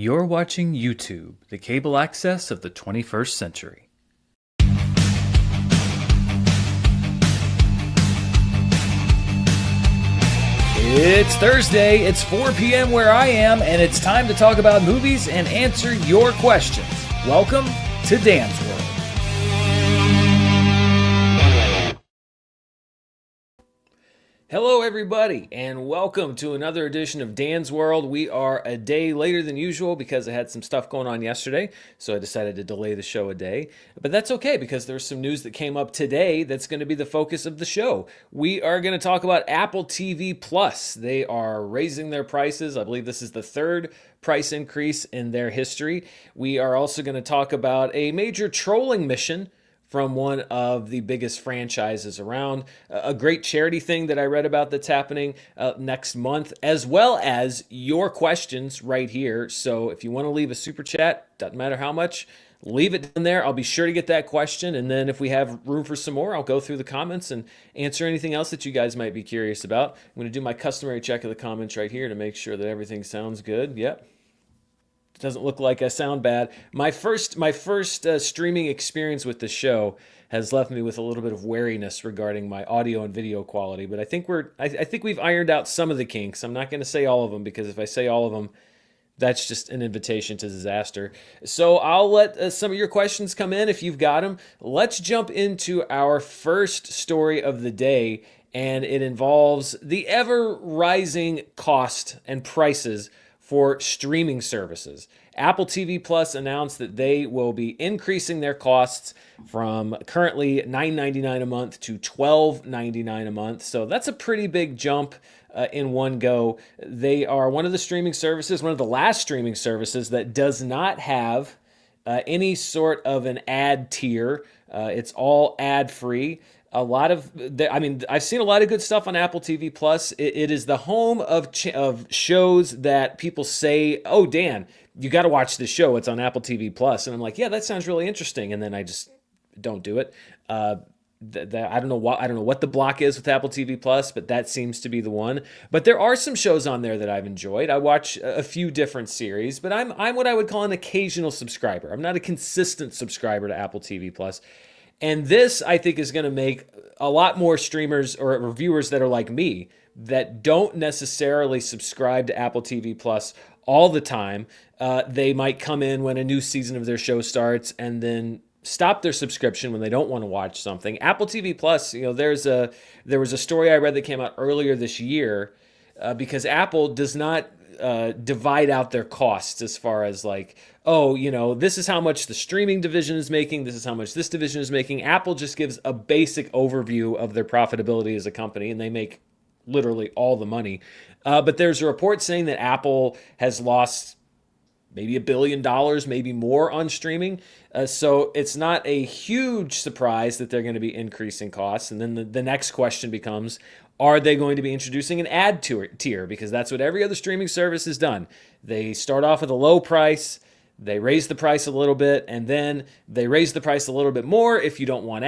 You're watching YouTube, the cable access of the 21st century. It's Thursday, it's 4 p.m. where I am, and it's time to talk about movies and answer your questions. Welcome to Dan's World. Hello, everybody, and welcome to another edition of Dan's World. We are a day later than usual because I had some stuff going on yesterday, so I decided to delay the show a day. But that's okay because there's some news that came up today that's going to be the focus of the show. We are going to talk about Apple TV Plus. They are raising their prices. I believe this is the third price increase in their history. We are also going to talk about a major trolling mission from one of the biggest franchises around, a great charity thing that I read about that's happening next month, as well as your questions right here. So if you want to leave a super chat, doesn't matter how much, leave it down there. I'll be sure to get that question, and then if we have room for some more, I'll go through the comments and answer anything else that you guys might be curious about. I'm going to do my customary check of the comments right here to make sure that everything sounds good. Yep. Doesn't look like I sound bad. My first streaming experience with the show has left me with a little bit of wariness regarding my audio and video quality, but I think we've ironed out some of the kinks. I'm not going to say all of them because if I say all of them, that's just an invitation to disaster. So I'll let some of your questions come in if you've got them. Let's jump into our first story of the day, and it involves the ever-rising cost and prices for streaming services. Apple TV Plus announced that they will be increasing their costs from currently $9.99 a month to $12.99 a month. So that's a pretty big jump in one go. They are one of the streaming services, one of the last streaming services that does not have any sort of an ad tier. It's all ad-free. I've seen a lot of good stuff on Apple TV Plus. It is the home of shows that people say, "Oh, Dan, you got to watch this show. It's on Apple TV Plus." And I'm like, "Yeah, that sounds really interesting." And then I just don't do it. I don't know what the block is with Apple TV Plus, but that seems to be the one. But there are some shows on there that I've enjoyed. I watch a few different series, but I'm what I would call an occasional subscriber. I'm not a consistent subscriber to Apple TV Plus. And this, I think, is going to make a lot more streamers or reviewers that are like me that don't necessarily subscribe to Apple TV Plus all the time. They might come in when a new season of their show starts and then stop their subscription when they don't want to watch something. Apple TV Plus, there was a story I read that came out earlier this year because Apple does not divide out their costs as far as like, oh, this is how much the streaming division is making, this is how much this division is making. Apple just gives a basic overview of their profitability as a company, and they make literally all the money. But there's a report saying that Apple has lost maybe $1 billion, maybe more on streaming. So it's not a huge surprise that they're going to be increasing costs. And then the next question becomes, are they going to be introducing an ad tier? Because that's what every other streaming service has done. They start off with a low price, they raise the price a little bit, and then they raise the price a little bit more if you don't want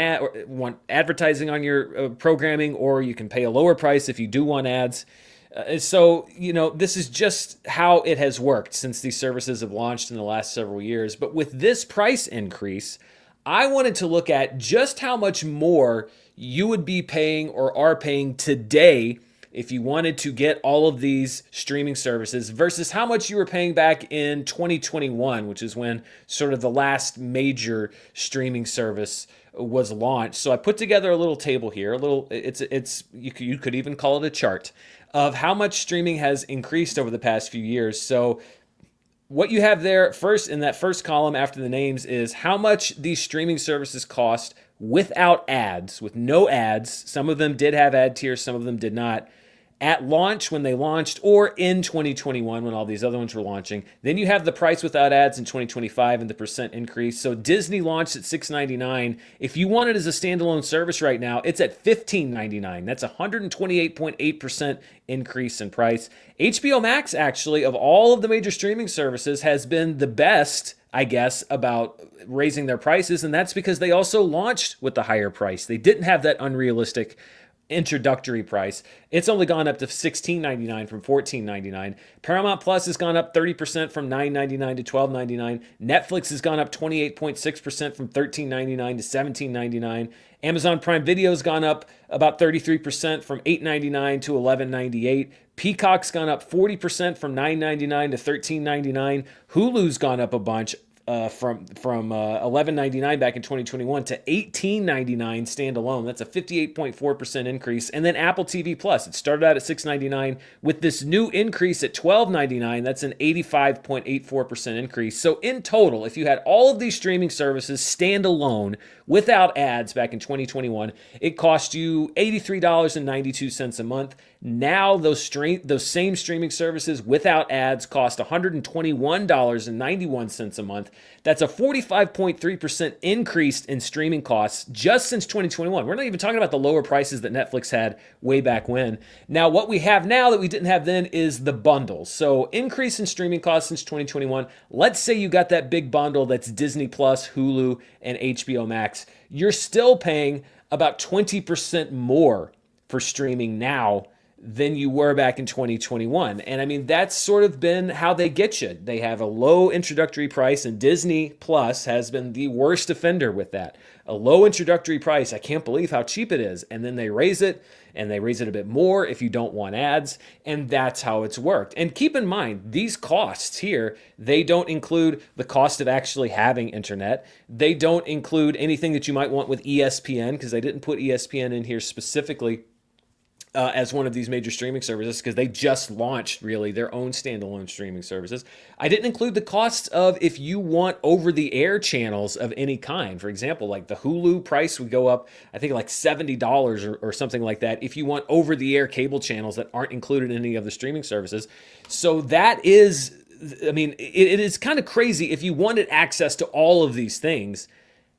want advertising on your programming, or you can pay a lower price if you do want ads. So this is just how it has worked since these services have launched in the last several years. But with this price increase, I wanted to look at just how much more you would be paying or are paying today if you wanted to get all of these streaming services versus how much you were paying back in 2021, which is when sort of the last major streaming service was launched. So I put together a little table here, you could even call it a chart of how much streaming has increased over the past few years. So what you have there first in that first column after the names is how much these streaming services cost without ads, with no ads. Some of them did have ad tiers, some of them did not. At launch, when they launched, or in 2021 when all these other ones were launching. Then you have the price without ads in 2025 and the percent increase. So Disney launched at $6.99. If you want it as a standalone service right now, it's at $15.99. That's a 128.8% increase in price. HBO Max, actually, of all of the major streaming services, has been the best, I guess, about raising their prices, and that's because they also launched with the higher price. They didn't have that unrealistic introductory price. It's only gone up to $16.99 from $14.99. Paramount Plus has gone up 30% from $9.99 to $12.99. Netflix has gone up 28.6% from $13.99 to $17.99. Amazon Prime Video has gone up about 33% from $8.99 to $11.98. Peacock's gone up 40% from $9.99 to $13.99. Hulu's gone up a bunch from $11.99 back in 2021 to $18.99 standalone. That's a 58.4% increase. And then Apple TV Plus, it started out at $6.99 with this new increase at $12.99. That's an 85.84% increase. So in total, if you had all of these streaming services standalone without ads back in 2021, it cost you $83.92 a month. Now those same streaming services without ads cost $121.91 a month. That's a 45.3% increase in streaming costs just since 2021. We're not even talking about the lower prices that Netflix had way back when. Now, what we have now that we didn't have then is the bundles. So increase in streaming costs since 2021. Let's say you got that big bundle that's Disney Plus, Hulu, and HBO Max. You're still paying about 20% more for streaming now than you were back in 2021. And I mean, that's sort of been how they get you. They have a low introductory price, and Disney Plus has been the worst offender with that. A low introductory price, I can't believe how cheap it is. And then they raise it, and they raise it a bit more if you don't want ads, and that's how it's worked. And keep in mind, these costs here, they don't include the cost of actually having internet. They don't include anything that you might want with ESPN, because I didn't put ESPN in here specifically as one of these major streaming services because they just launched really their own standalone streaming services. I didn't include the costs of if you want over-the-air channels of any kind. For example, like the Hulu price would go up, I think like $70 or something like that if you want over-the-air cable channels that aren't included in any of the streaming services. So that is, I mean, it is kind of crazy if you wanted access to all of these things,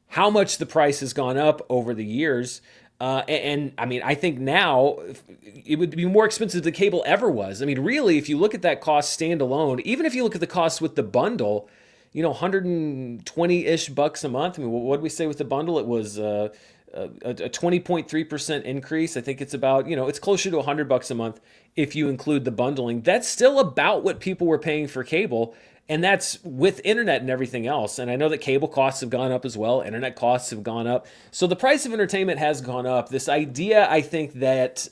how much the price has gone up over the years. And I mean, I think now it would be more expensive than cable ever was. I mean, really, if you look at that cost standalone, even if you look at the cost with the bundle, 120-ish bucks a month. I mean, what did we say with the bundle? It was a 20.3% increase. I think it's about, it's closer to $100 a month if you include the bundling. That's still about what people were paying for cable. And that's with internet and everything else. And I know that cable costs have gone up as well. Internet costs have gone up. So the price of entertainment has gone up. This idea, I think, that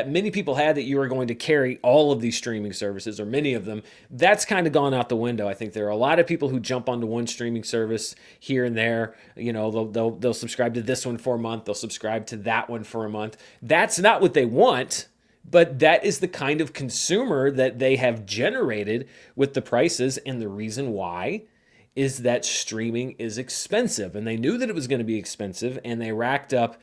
many people had that you were going to carry all of these streaming services, or many of them, that's kind of gone out the window. I think there are a lot of people who jump onto one streaming service here and there. They'll subscribe to this one for a month. They'll subscribe to that one for a month. That's not what they want. But that is the kind of consumer that they have generated with the prices. And the reason why is that streaming is expensive. And they knew that it was going to be expensive. And they racked up,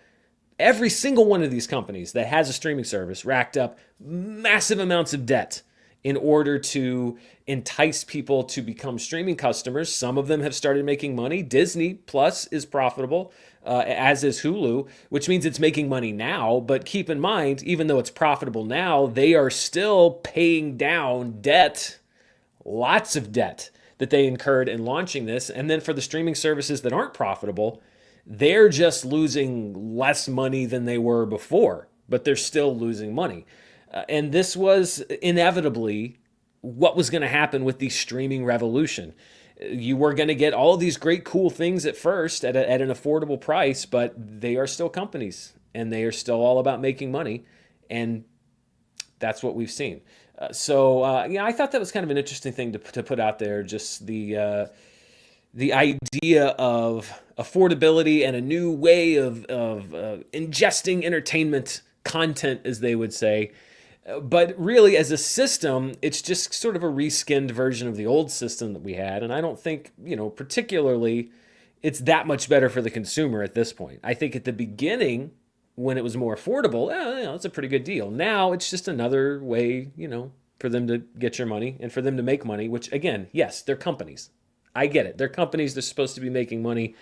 every single one of these companies that has a streaming service racked up massive amounts of debt in order to entice people to become streaming customers. Some of them have started making money. Disney Plus is profitable, as is Hulu, which means it's making money now. But keep in mind, even though it's profitable now, they are still paying down debt, lots of debt that they incurred in launching this. And then for the streaming services that aren't profitable, they're just losing less money than they were before, but they're still losing money. And this was inevitably what was going to happen with the streaming revolution. You were going to get all of these great, cool things at first at an affordable price, but they are still companies, and they are still all about making money, and that's what we've seen. I thought that was kind of an interesting thing to put out there, just the idea of affordability and a new way of ingesting entertainment content, as they would say. But really, as a system, it's just sort of a reskinned version of the old system that we had. And I don't think, particularly, it's that much better for the consumer at this point. I think at the beginning, when it was more affordable, it's a pretty good deal. Now it's just another way, for them to get your money and for them to make money, which, again, yes, they're companies. I get it. They're companies. They're supposed to be making money.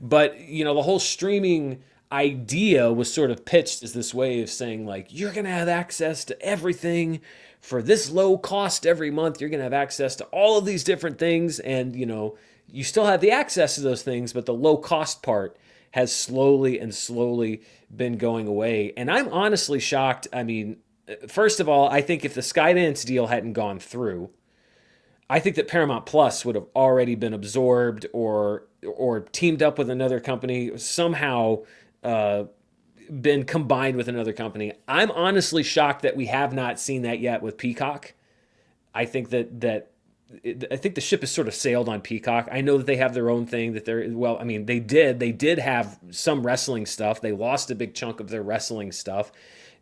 But, the whole streaming idea was sort of pitched as this way of saying, like, you're going to have access to everything for this low cost every month. You're going to have access to all of these different things. And, you still have the access to those things, but the low cost part has slowly and slowly been going away. And I'm honestly shocked. I mean, first of all, I think if the Skydance deal hadn't gone through, I think that Paramount Plus would have already been absorbed or teamed up with another company, somehow uh, been combined with another company. I'm honestly shocked that we have not seen that yet with Peacock. I think I think the ship has sort of sailed on Peacock. I know that they have their own thing that they're well. I mean, they did have some wrestling stuff. They lost a big chunk of their wrestling stuff.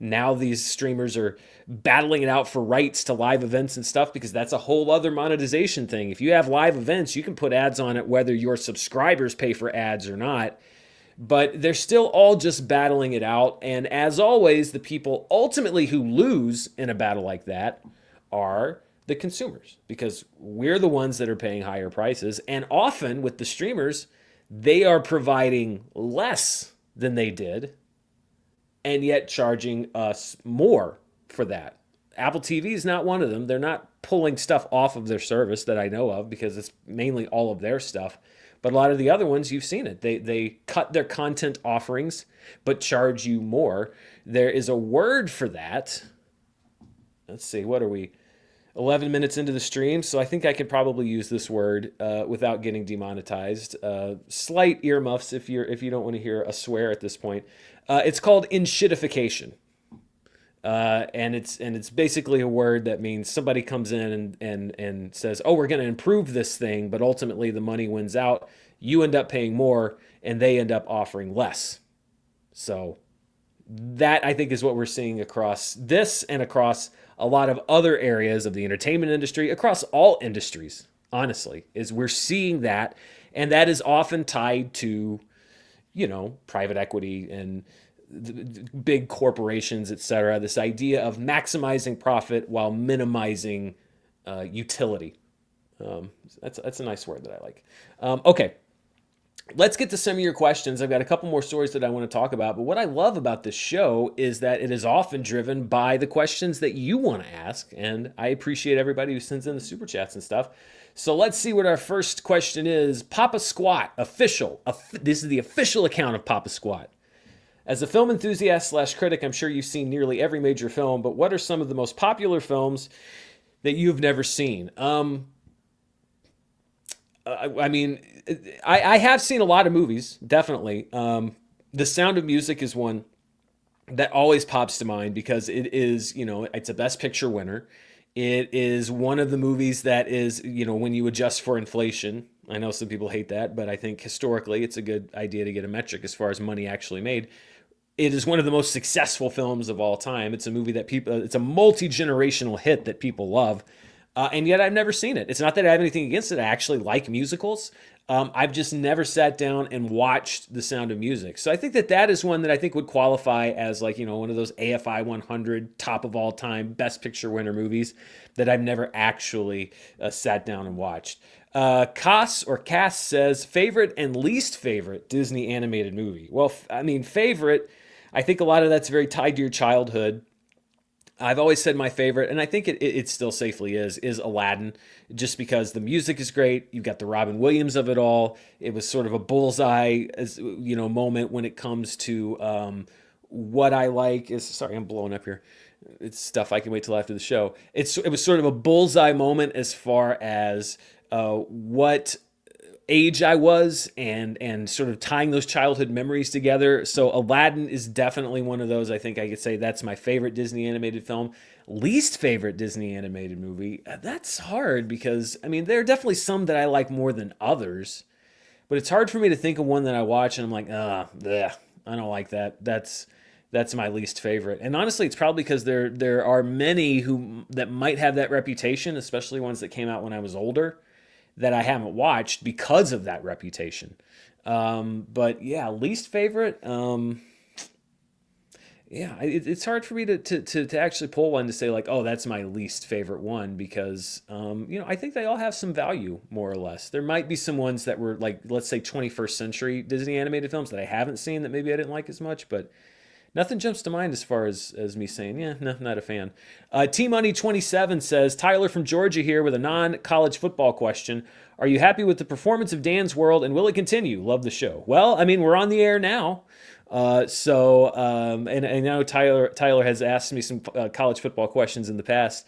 Now these streamers are battling it out for rights to live events and stuff because that's a whole other monetization thing. If you have live events, you can put ads on it whether your subscribers pay for ads or not. But they're still all just battling it out. And as always, the people ultimately who lose in a battle like that are the consumers because we're the ones that are paying higher prices. And often with the streamers, they are providing less than they did and yet charging us more for that. Apple TV is not one of them. They're not pulling stuff off of their service that I know of because it's mainly all of their stuff. But a lot of the other ones, you've seen it. They cut their content offerings but charge you more. There is a word for that. Let's see, what are we? 11 minutes into the stream, so I think I could probably use this word without getting demonetized. Slight earmuffs if you don't want to hear a swear at this point. It's called inshitification, and it's basically a word that means somebody comes in and says, "Oh, we're going to improve this thing," but ultimately the money wins out. You end up paying more, and they end up offering less. So that I think is what we're seeing across this and across a lot of other areas of the entertainment industry, across all industries, honestly, is we're seeing that. And that is often tied to, private equity and the big corporations, et cetera. This idea of maximizing profit while minimizing utility. That's a nice word that I like. Okay. Let's get to some of your questions. I've got a couple more stories that I want to talk about. But what I love about this show is that it is often driven by the questions that you want to ask. And I appreciate everybody who sends in the super chats and stuff. So let's see what our first question is. Papa Squat, official. This is the official account of Papa Squat. As a film enthusiast / critic, I'm sure you've seen nearly every major film. But what are some of the most popular films that you've never seen? I mean, I have seen a lot of movies, definitely. The Sound of Music is one that always pops to mind because it is, it's a Best Picture winner. It is one of the movies that is, when you adjust for inflation. I know some people hate that, but I think historically it's a good idea to get a metric as far as money actually made. It is one of the most successful films of all time. It's a movie that it's a multi-generational hit that people love. And yet I've never seen it. It's not that I have anything against it. I actually like musicals. I've just never sat down and watched The Sound of Music. So I think that is one that I think would qualify as one of those AFI 100 top of all time Best Picture winner movies that I've never actually sat down and watched. Cass says favorite and least favorite Disney animated movie. Well, favorite, I think a lot of that's very tied to your childhood. I've always said my favorite, and I think it still safely is Aladdin, just because the music is great. You've got the Robin Williams of it all. It was sort of a bullseye, moment when it comes to what I like. Sorry, I'm blowing up here. It's stuff I can wait till after the show. It was sort of a bullseye moment as far as what age I was and sort of tying those childhood memories together. So Aladdin is definitely one of those. I think I could say that's my favorite Disney animated film. Least favorite Disney animated movie. That's hard because, there are definitely some that I like more than others, but it's hard for me to think of one that I watch and I'm like, bleh, I don't like that. That's my least favorite. And honestly, it's probably because there are many that might have that reputation, especially ones that came out when I was older, that I haven't watched because of that reputation. But yeah, least favorite. It's hard for me to actually pull one to say like, oh, that's my least favorite one because, I think they all have some value more or less. There might be some ones that were like, let's say 21st century Disney animated films that I haven't seen that maybe I didn't like as much, but Nothing jumps to mind as far as me saying, yeah, no, not a fan. T Money 27 says, Tyler from Georgia here with a non college football question. Are you happy with the performance of Dan's World and will it continue? Love the show. Well, I mean, we're on the air now. And I know Tyler has asked me some college football questions in the past.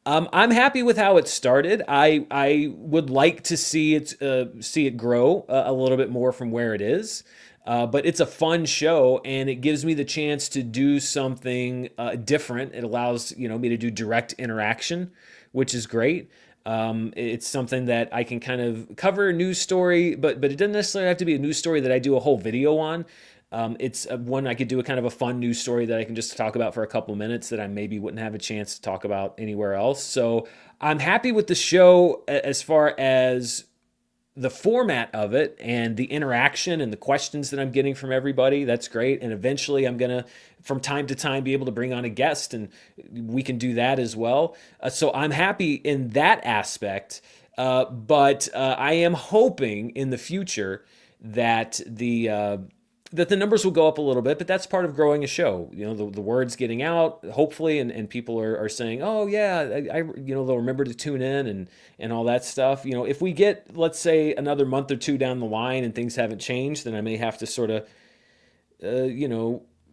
I'm happy with how it started. I would like to see it grow a little bit more from where it is. But it's a fun show, and it gives me the chance to do something different. It allows me to do direct interaction, which is great. It's something that I can kind of cover a news story, but it doesn't necessarily have to be a news story that I do a whole video on. It's one I could do a kind of a fun news story that I can just talk about for a couple minutes that I maybe wouldn't have a chance to talk about anywhere else. So I'm happy with the show as far as the format of it and the interaction and the questions that I'm getting from everybody. That's great. And eventually I'm going to, from time to time, be able to bring on a guest and we can do that as well. So I'm happy in that aspect. But I am hoping in the future that the numbers will go up a little bit, but that's part of growing a show. The word's getting out, hopefully, and people are saying, oh yeah, they'll remember to tune in and all that stuff. If we get, let's say, another month or two down the line and things haven't changed, then I may have to sort of,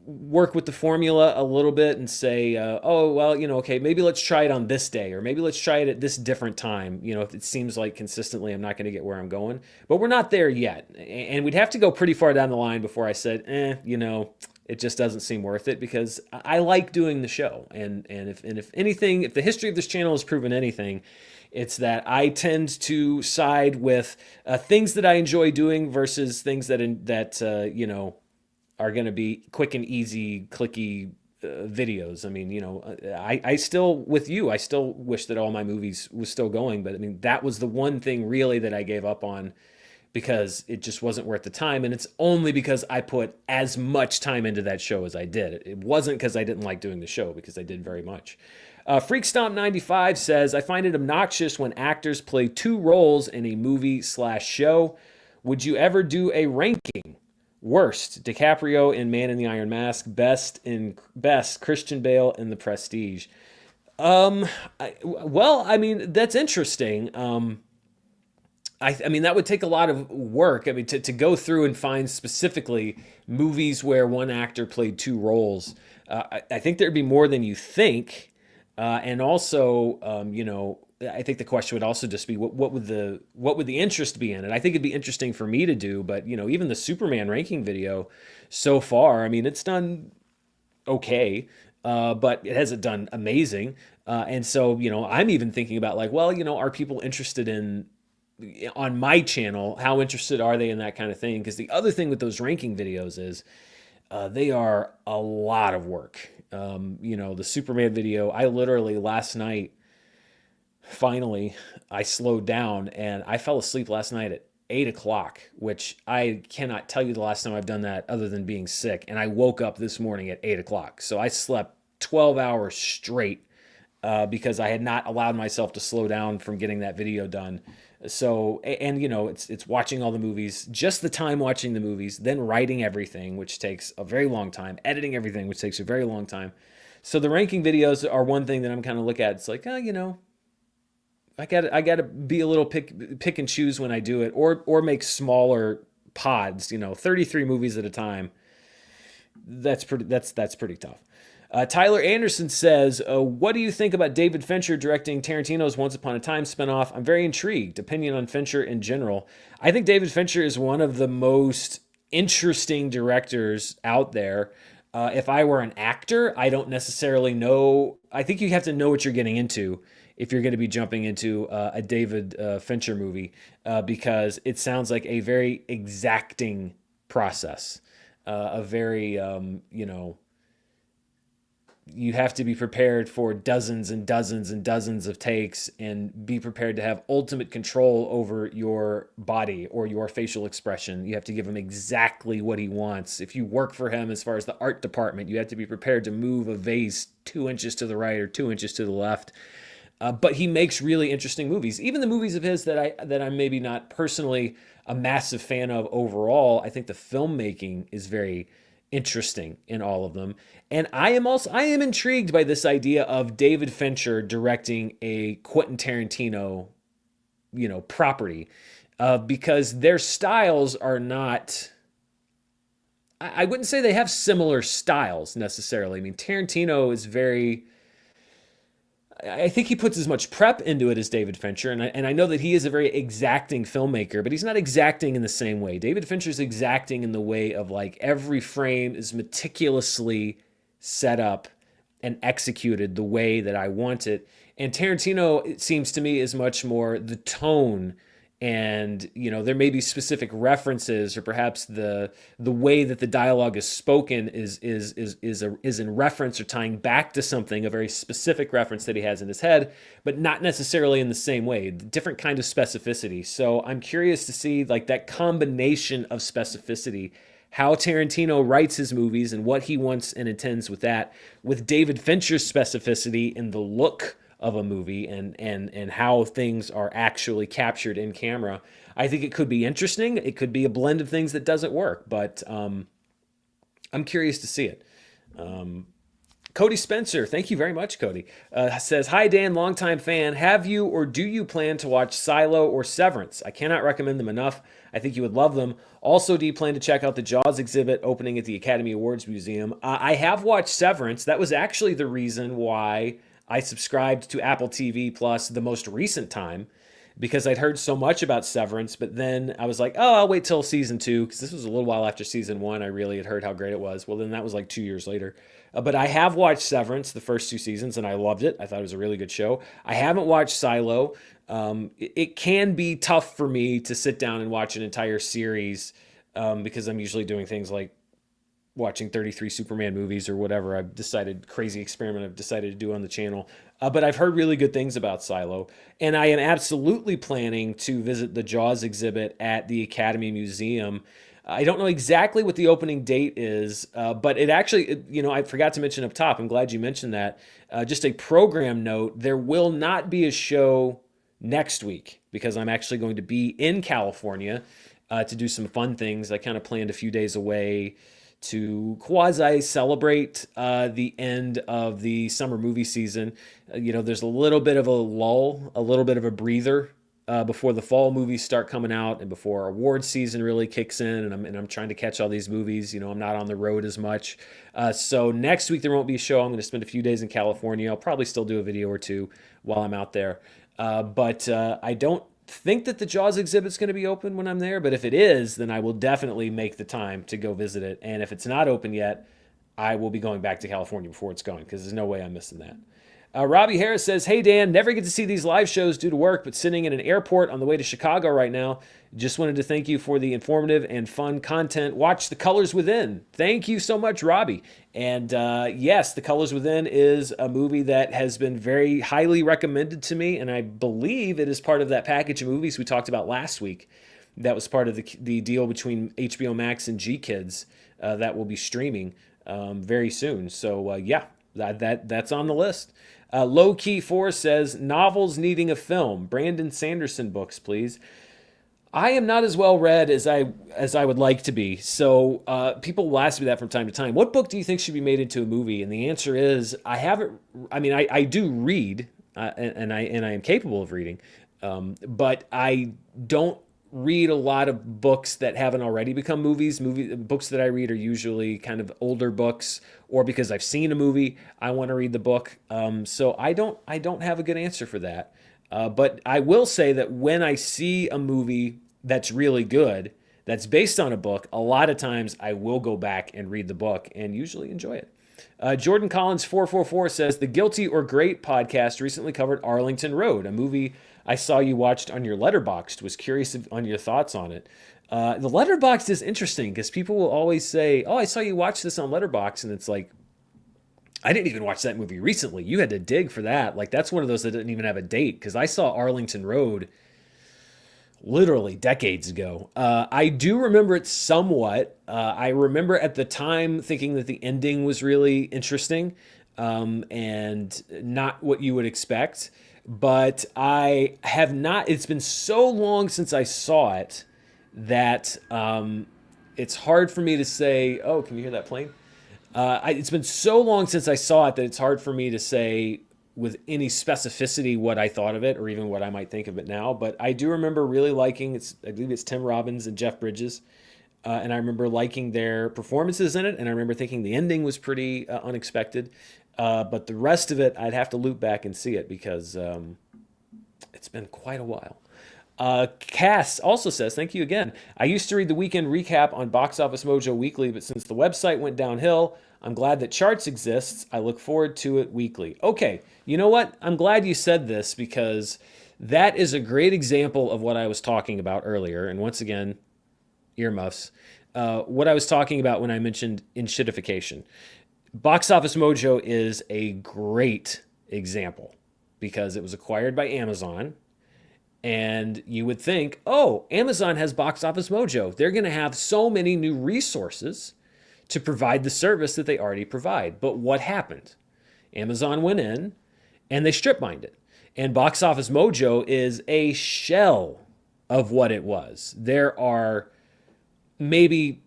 work with the formula a little bit and say, oh, well, okay, maybe let's try it on this day, or maybe let's try it at this different time. If it seems like consistently I'm not going to get where I'm going, but we're not there yet. And we'd have to go pretty far down the line before I said, it just doesn't seem worth it, because I like doing the show. And if anything, if the history of this channel has proven anything, it's that I tend to side with things that I enjoy doing versus things that are going to be quick and easy, clicky videos. I mean, I still, with you, I still wish that all my movies was still going, but I mean, that was the one thing really that I gave up on because it just wasn't worth the time. And it's only because I put as much time into that show as I did. It wasn't because I didn't like doing the show, because I did very much. FreakStomp95 says, I find it obnoxious when actors play two roles in a movie/show. Would you ever do a ranking? Worst, DiCaprio in Man in the Iron Mask. Best, Christian Bale in The Prestige. I mean, that's interesting. I mean, that would take a lot of work. I mean, to go through and find specifically movies where one actor played two roles. I think there'd be more than you think. And also, I think the question would also just be what would the interest be in it? I think it'd be interesting for me to do, but even the Superman ranking video so far, I mean, it's done okay, but it hasn't done amazing. And so, I'm even thinking about like, well, are people interested on my channel? How interested are they in that kind of thing? Because the other thing with those ranking videos is they are a lot of work. The Superman video, I literally last night, finally, I slowed down and I fell asleep last night at 8 o'clock, which I cannot tell you the last time I've done that other than being sick. And I woke up this morning at 8 o'clock. So I slept 12 hours straight because I had not allowed myself to slow down from getting that video done. So, and it's watching all the movies, just the time watching the movies, then writing everything, which takes a very long time, editing everything, which takes a very long time. So the ranking videos are one thing that I'm kind of look at. It's like, I got to be a little pick and choose when I do it, or make smaller pods, 33 movies at a time. That's pretty tough. Tyler Anderson says, what do you think about David Fincher directing Tarantino's Once Upon a Time spinoff? I'm very intrigued. Opinion on Fincher in general. I think David Fincher is one of the most interesting directors out there. If I were an actor, I don't necessarily know. I think you have to know what you're getting into if you're going to be jumping into a David Fincher movie, because it sounds like a very exacting process, a very, you have to be prepared for dozens and dozens and dozens of takes and be prepared to have ultimate control over your body or your facial expression. You have to give him exactly what he wants. If you work for him as far as the art department, you have to be prepared to move a vase 2 inches to the right or 2 inches to the left. But he makes really interesting movies. Even the movies of his that I'm maybe not personally a massive fan of overall, I think the filmmaking is very interesting in all of them. And I am intrigued by this idea of David Fincher directing a Quentin Tarantino, property, because their styles are not. I wouldn't say they have similar styles necessarily. I mean, Tarantino is very. I think he puts as much prep into it as David Fincher, and I know that he is a very exacting filmmaker, but he's not exacting in the same way. David Fincher's exacting in the way of like every frame is meticulously set up and executed the way that I want it. And Tarantino, it seems to me, is much more the tone, and there may be specific references, or perhaps the way that the dialogue is spoken is in reference or tying back to something, a very specific reference that he has in his head, but not necessarily in the same way, different kind of specificity. So I'm curious to see like that combination of specificity, how Tarantino writes his movies and what he wants and intends with that, with David Fincher's specificity in the look of a movie, and how things are actually captured in camera. I think it could be interesting. It could be a blend of things that doesn't work, but I'm curious to see it. Cody Spencer, thank you very much, Cody, says, "Hi, Dan, longtime fan. Have you or do you plan to watch Silo or Severance? I cannot recommend them enough. I think you would love them. Also, do you plan to check out the Jaws exhibit opening at the Academy Awards Museum?" I have watched Severance. That was actually the reason why I subscribed to Apple TV Plus the most recent time, because I'd heard so much about Severance, but then I was like, oh, I'll wait till season 2, because this was a little while after season 1. I really had heard how great it was. Well, then that was like 2 years later. But I have watched Severance, the first 2 seasons, and I loved it. I thought it was a really good show. I haven't watched Silo. It can be tough for me to sit down and watch an entire series, because I'm usually doing things like watching 33 Superman movies or whatever crazy experiment I've decided to do on the channel. But I've heard really good things about Silo. And I am absolutely planning to visit the Jaws exhibit at the Academy Museum. I don't know exactly what the opening date is, but it actually, I forgot to mention up top. I'm glad you mentioned that. Just a program note, there will not be a show next week because I'm actually going to be in California to do some fun things. I kind of planned a few days away to quasi celebrate the end of the summer movie season. There's a little bit of a lull, a little bit of a breather before the fall movies start coming out and before our award season really kicks in. And I'm trying to catch all these movies. I'm not on the road as much. So next week there won't be a show. I'm going to spend a few days in California. I'll probably still do a video or two while I'm out there. But I don't think that the Jaws exhibit's going to be open when I'm there, but if it is, then I will definitely make the time to go visit it. And if it's not open yet, I will be going back to California before it's going, because there's no way I'm missing that. Robbie Harris says, "Hey Dan, never get to see these live shows due to work, but sitting in an airport on the way to Chicago right now. Just wanted to thank you for the informative and fun content. Watch The Colors Within." Thank you so much, Robbie. And yes, The Colors Within is a movie that has been very highly recommended to me, and I believe it is part of that package of movies we talked about last week. That was part of the deal between HBO Max and G Kids that will be streaming very soon. So yeah, that's on the list. Low Key 4 says, "Novels needing a film. Brandon Sanderson books, please." I am not as well read as I would like to be. So people will ask me that from time to time. What book do you think should be made into a movie? And the answer is, I haven't. I mean, I do read, and I am capable of reading, but I don't read a lot of books that haven't already become movies. Books that I read are usually kind of older books, or because I've seen a movie, I want to read the book. So I don't have a good answer for that. But I will say that when I see a movie that's really good, that's based on a book, a lot of times I will go back and read the book and usually enjoy it. Jordan Collins 444 says, "The Guilty or Great podcast recently covered Arlington Road, a movie I saw you watched on your Letterboxd. Was curious on your thoughts on it." The Letterboxd is interesting because people will always say, "Oh, I saw you watch this on Letterboxd," and it's like, I didn't even watch that movie recently. You had to dig for that. Like, that's one of those that didn't even have a date, because I saw Arlington Road literally decades ago. I do remember it somewhat. I remember at the time thinking that the ending was really interesting and not what you would expect. But I have not, it's been so long since I saw it that it's hard for me to say. Oh, can you hear that plane? It's been so long since I saw it that it's hard for me to say with any specificity what I thought of it or even what I might think of it now. But I do remember really liking it's. I believe it's Tim Robbins and Jeff Bridges, and I remember liking their performances in it. And I remember thinking the ending was pretty unexpected. But the rest of it, I'd have to loop back and see it because it's been quite a while. Cass also says, thank you again. I used to read the weekend recap on Box Office Mojo weekly, but since the website went downhill, I'm glad that Charts exists. I look forward to it weekly. Okay, you know what? I'm glad you said this because that is a great example of what I was talking about earlier. And once again, earmuffs. What I was talking about when I mentioned enshittification. Box Office Mojo is a great example because it was acquired by Amazon. And you would think, oh, Amazon has Box Office Mojo. They're going to have so many new resources to provide the service that they already provide. But what happened? Amazon went in and they strip mined it. And Box Office Mojo is a shell of what it was. There are maybe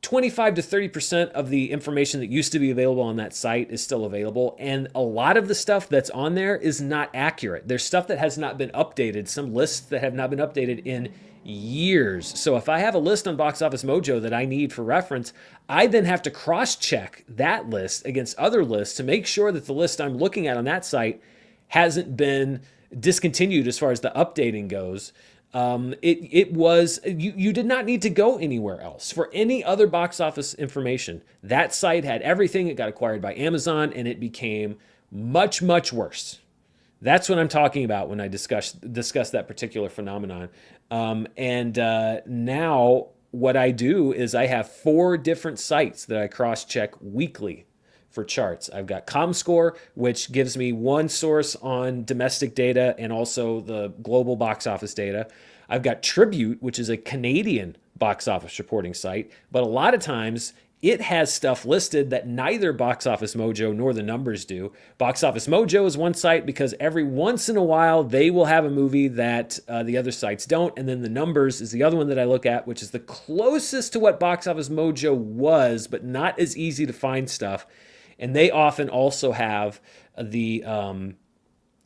25 to 30% of the information that used to be available on that site is still available. And a lot of the stuff that's on there is not accurate. There's stuff that has not been updated, some lists that have not been updated in years. So if I have a list on Box Office Mojo that I need for reference, I then have to cross-check that list against other lists to make sure that the list I'm looking at on that site hasn't been discontinued as far as the updating goes. It was you did not need to go anywhere else for any other box office information. That site had everything. It got acquired by Amazon, and it became much worse. That's what I'm talking about when I discuss that particular phenomenon. Now what I do is I have 4 different sites that I cross-check weekly for charts. I've got ComScore, which gives me one source on domestic data and also the global box office data. I've got Tribute, which is a Canadian box office reporting site, but a lot of times it has stuff listed that neither Box Office Mojo nor the numbers do. Box Office Mojo is one site because every once in a while they will have a movie that the other sites don't, and then the numbers is the other one that I look at, which is the closest to what Box Office Mojo was, but not as easy to find stuff. And they often also have the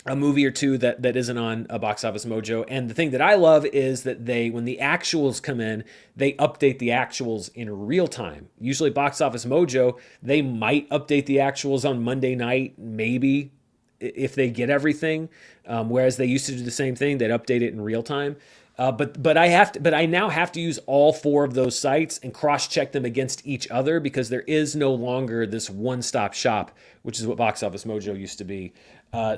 a movie or two that isn't on a Box Office Mojo. And the thing that I love is that when the actuals come in, they update the actuals in real time. Usually Box Office Mojo, they might update the actuals on Monday night, maybe if they get everything. Whereas they used to do the same thing, they'd update it in real time. But I now have to use all 4 of those sites and cross-check them against each other because there is no longer this one-stop shop, which is what Box Office Mojo used to be.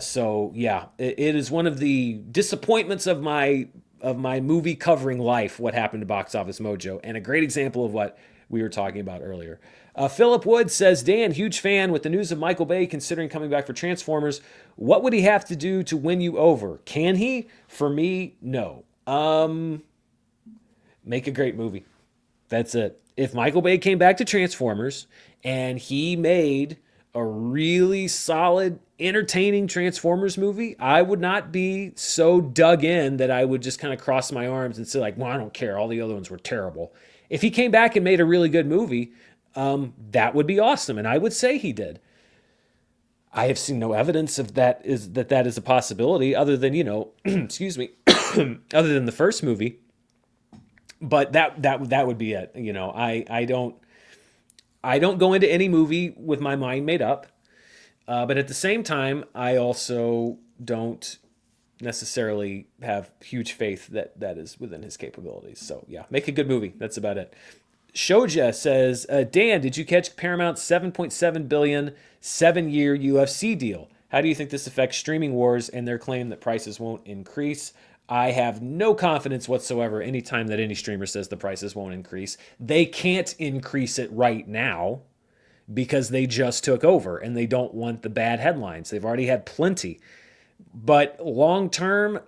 So yeah, it is one of the disappointments of my movie covering life. What happened to Box Office Mojo, and a great example of what we were talking about earlier. Philip Wood says, Dan, huge fan. With the news of Michael Bay considering coming back for Transformers, what would he have to do to win you over? Can he? For me, no. Make a great movie. That's it. If Michael Bay came back to Transformers and he made a really solid, entertaining Transformers movie, I would not be so dug in that I would just kind of cross my arms and say like, well, I don't care. All the other ones were terrible. If he came back and made a really good movie, that would be awesome. And I would say he did. I have seen no evidence of that is a possibility other than, excuse me, other than the first movie. But that would be it. I don't go into any movie with my mind made up. But at the same time, I also don't necessarily have huge faith that is within his capabilities. So yeah, make a good movie. That's about it. Shoja says, Dan, did you catch Paramount's $7.7 billion 7-year UFC deal? How do you think this affects streaming wars and their claim that prices won't increase? I have no confidence whatsoever anytime that any streamer says the prices won't increase. They can't increase it right now because they just took over and they don't want the bad headlines. They've already had plenty. But long term,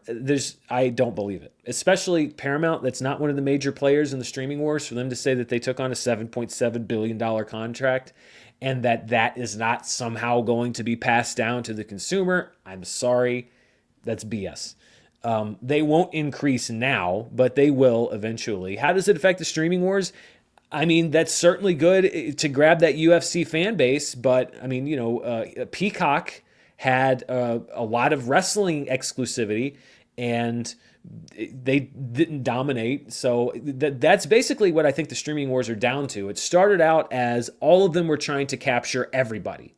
I don't believe it. Especially Paramount, that's not one of the major players in the streaming wars, for them to say that they took on a $7.7 billion contract and that is not somehow going to be passed down to the consumer. I'm sorry, that's BS. They won't increase now, but they will eventually. How does it affect the streaming wars? I mean, that's certainly good to grab that UFC fan base, but I mean, Peacock had a lot of wrestling exclusivity, and they didn't dominate. So that's basically what I think the streaming wars are down to. It started out as all of them were trying to capture everybody.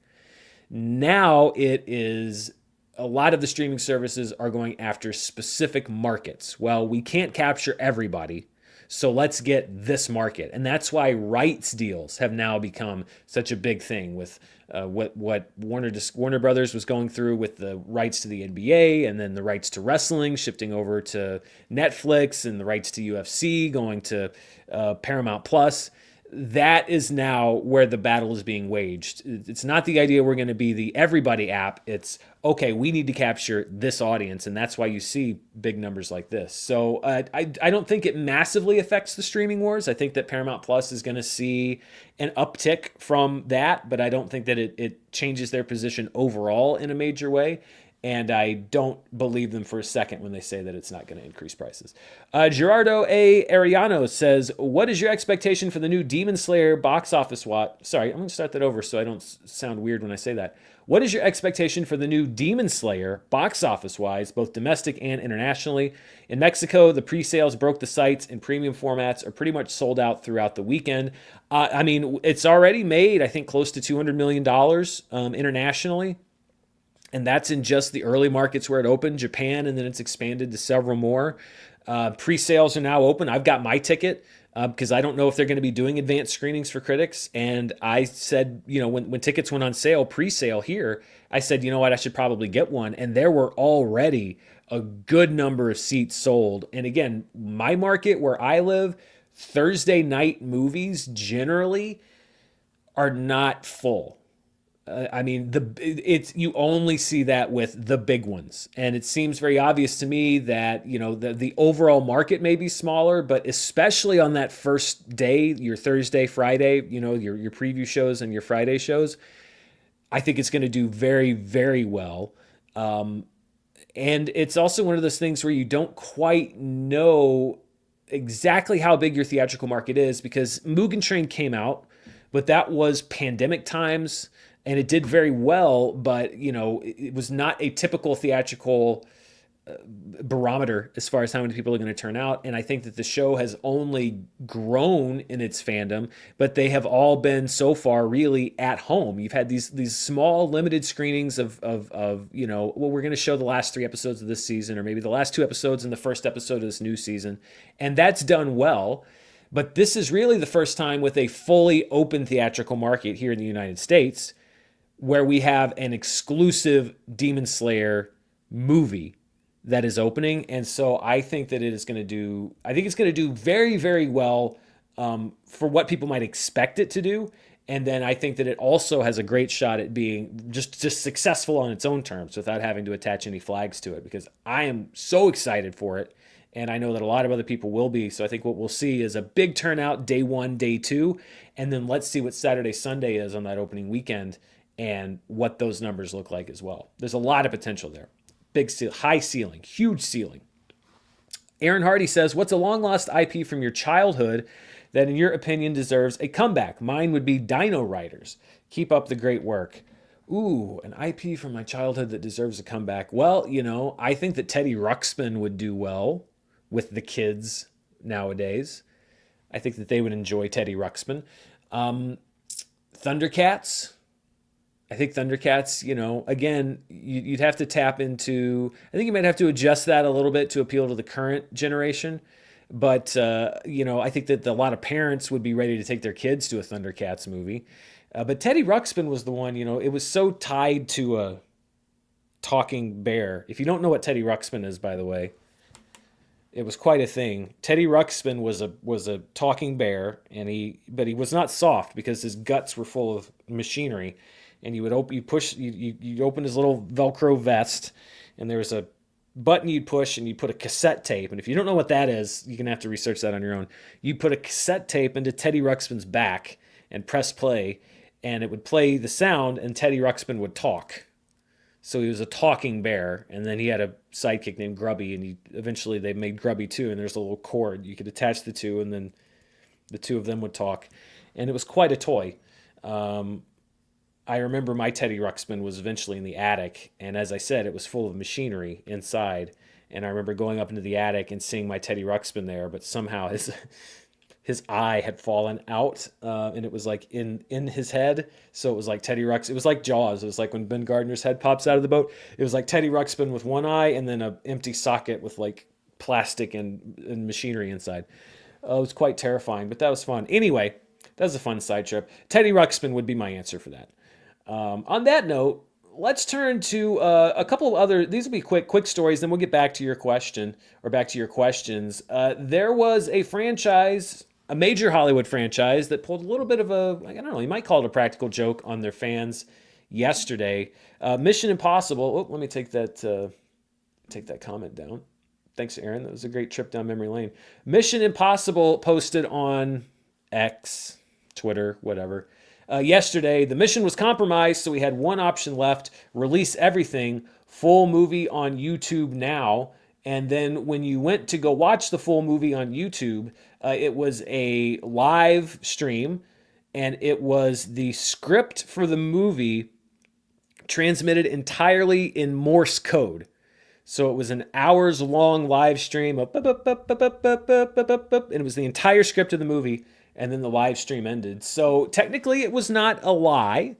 Now it is a lot of the streaming services are going after specific markets. Well, we can't capture everybody, so let's get this market. And that's why rights deals have now become such a big thing with what Warner Brothers was going through with the rights to the NBA, and then the rights to wrestling shifting over to Netflix, and the rights to UFC going to Paramount Plus. That is now where the battle is being waged. It's not the idea we're going to be the everybody app. It's okay, we need to capture this audience, and that's why you see big numbers like this. So I don't think it massively affects the streaming wars. I think that Paramount Plus is going to see an uptick from that, but I don't think that it changes their position overall in a major way. And I don't believe them for a second when they say that it's not going to increase prices. Gerardo A. Ariano says, what is your expectation for the new Demon Slayer box office watch? Sorry, I'm going to start that over so I don't sound weird when I say that. What is your expectation for the new Demon Slayer box office wise, both domestic and internationally? In Mexico, the pre-sales broke the sites, and premium formats are pretty much sold out throughout the weekend. I mean, it's already made, I think, close to $200 million internationally. And that's in just the early markets where it opened, Japan, and then it's expanded to several more. Pre-sales are now open. I've got my ticket because I don't know if they're going to be doing advanced screenings for critics. And I said, when tickets went on sale, pre-sale here, I said, you know what, I should probably get one. And there were already a good number of seats sold. And again, my market where I live, Thursday night movies generally are not full. I mean, you only see that with the big ones, and it seems very obvious to me that the overall market may be smaller, but especially on that first day, your Thursday, Friday, your preview shows and your Friday shows, I think it's going to do very, very well. And it's also one of those things where you don't quite know exactly how big your theatrical market is, because Mugen Train came out, but that was pandemic times. And it did very well, but it was not a typical theatrical barometer as far as how many people are going to turn out. And I think that the show has only grown in its fandom, but they have all been so far really at home. You've had these small limited screenings of we're going to show the last 3 episodes of this season, or maybe the last 2 episodes in the first episode of this new season, and that's done well. But this is really the first time with a fully open theatrical market here in the United States where we have an exclusive Demon Slayer movie that is opening. And so I think that it's going to do very, very well for what people might expect it to do. And then I think that it also has a great shot at being just successful on its own terms without having to attach any flags to it, because I am so excited for it. And I know that a lot of other people will be. So I think what we'll see is a big turnout day 1, day 2. And then let's see what Saturday, Sunday is on that opening weekend, and what those numbers look like as well. There's a lot of potential there. High ceiling, huge ceiling. Aaron Hardy says, what's a long lost IP from your childhood that in your opinion deserves a comeback? Mine would be Dino Riders. Keep up the great work. Ooh, an IP from my childhood that deserves a comeback. Well, I think that Teddy Ruxpin would do well with the kids nowadays. I think that they would enjoy Teddy Ruxpin. Thundercats. I think Thundercats, again, you'd have to tap into, I think you might have to adjust that a little bit to appeal to the current generation. But, I think that a lot of parents would be ready to take their kids to a Thundercats movie. But Teddy Ruxpin was the one, it was so tied to a talking bear. If you don't know what Teddy Ruxpin is, by the way, it was quite a thing. Teddy Ruxpin was a talking bear, but he was not soft because his guts were full of machinery. And you would you'd open his little Velcro vest, and there was a button you'd push, and you put a cassette tape. And if you don't know what that is, you're going to have to research that on your own. You put a cassette tape into Teddy Ruxpin's back and press play, and it would play the sound, and Teddy Ruxpin would talk. So he was a talking bear, and then he had a sidekick named Grubby, and eventually they made Grubby too, and there's a little cord. You could attach the two, and then The two of them would talk, and it was quite a toy. Um, I remember my Teddy Ruxpin was eventually in the attic, and as I said, it was full of machinery inside. And I remember going up into the attic and seeing my Teddy Ruxpin there, but somehow his eye had fallen out, and it was like in his head. So it was like Teddy Rux. It was like Jaws. It was like when Ben Gardner's head pops out of the boat. It was like Teddy Ruxpin with one eye and then an empty socket with like plastic and machinery inside. It was quite terrifying, but that was fun. Anyway, that was a fun side trip. Teddy Ruxpin would be my answer for that. On that note, let's turn to a couple of other. These will be quick stories. Then we'll get back to your question or back to your questions. There was a franchise, a major Hollywood franchise, that pulled a little bit of a, I don't know, you might call it a practical joke on their fans yesterday. Mission Impossible. Oh, let me take that comment down. Thanks, Aaron. That was a great trip down memory lane. Mission Impossible posted on X, Twitter, whatever. Yesterday, the mission was compromised, so we had one option left: release everything, full movie on YouTube now. And then when you went to go watch the full movie on YouTube, it was a live stream, and it was the script for the movie transmitted entirely in Morse code. So it was an hours long live stream of and it was the entire script of the movie, and then the live stream ended. So technically it was not a lie.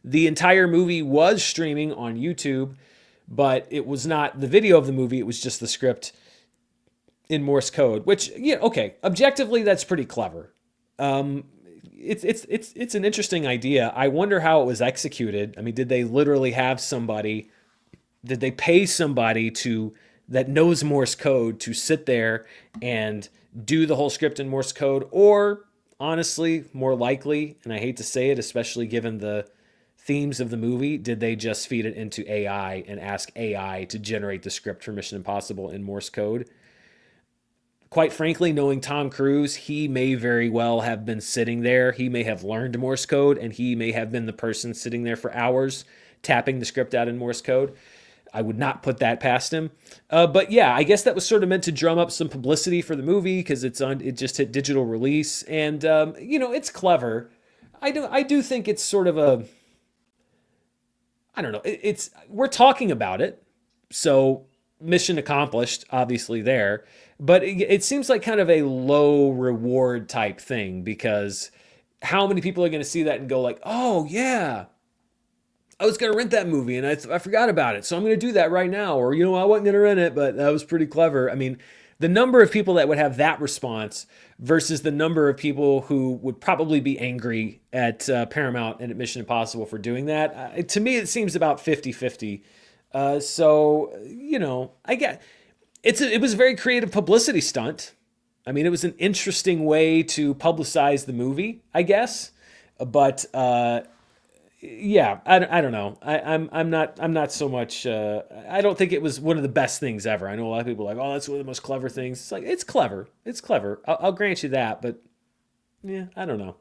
The entire movie was streaming on YouTube, but it was not the video of the movie. It was just the script in Morse code, which, yeah, okay, objectively that's pretty clever. It's an interesting idea. I wonder how it was executed. I mean, did they literally have somebody? Did they pay somebody that knows Morse code to sit there and do the whole script in Morse code? Or honestly, more likely, and I hate to say it, especially given the themes of the movie, did they just feed it into AI and ask AI to generate the script for Mission Impossible in Morse code? Quite frankly, knowing Tom Cruise, he may very well have been sitting there. He may have learned Morse code, and he may have been the person sitting there for hours tapping the script out in Morse code. I would not put that past him. But yeah, I guess that was sort of meant to drum up some publicity for the movie because it just hit digital release, and it's clever. I do think it's sort of a, I don't know. We're talking about it, so mission accomplished, obviously there. But it seems like kind of a low reward type thing, because how many people are going to see that and go like, oh yeah, I was going to rent that movie and I forgot about it, so I'm going to do that right now. Or, I wasn't going to rent it, but that was pretty clever. I mean, the number of people that would have that response versus the number of people who would probably be angry at Paramount and at Mission Impossible for doing that, to me, it seems about 50-50. I get it was a very creative publicity stunt. I mean, it was an interesting way to publicize the movie, I guess. But yeah, I don't know. I'm not so much. I don't think it was one of the best things ever. I know a lot of people are like, oh, that's one of the most clever things. It's like, it's clever. It's clever. I'll grant you that. But yeah, I don't know.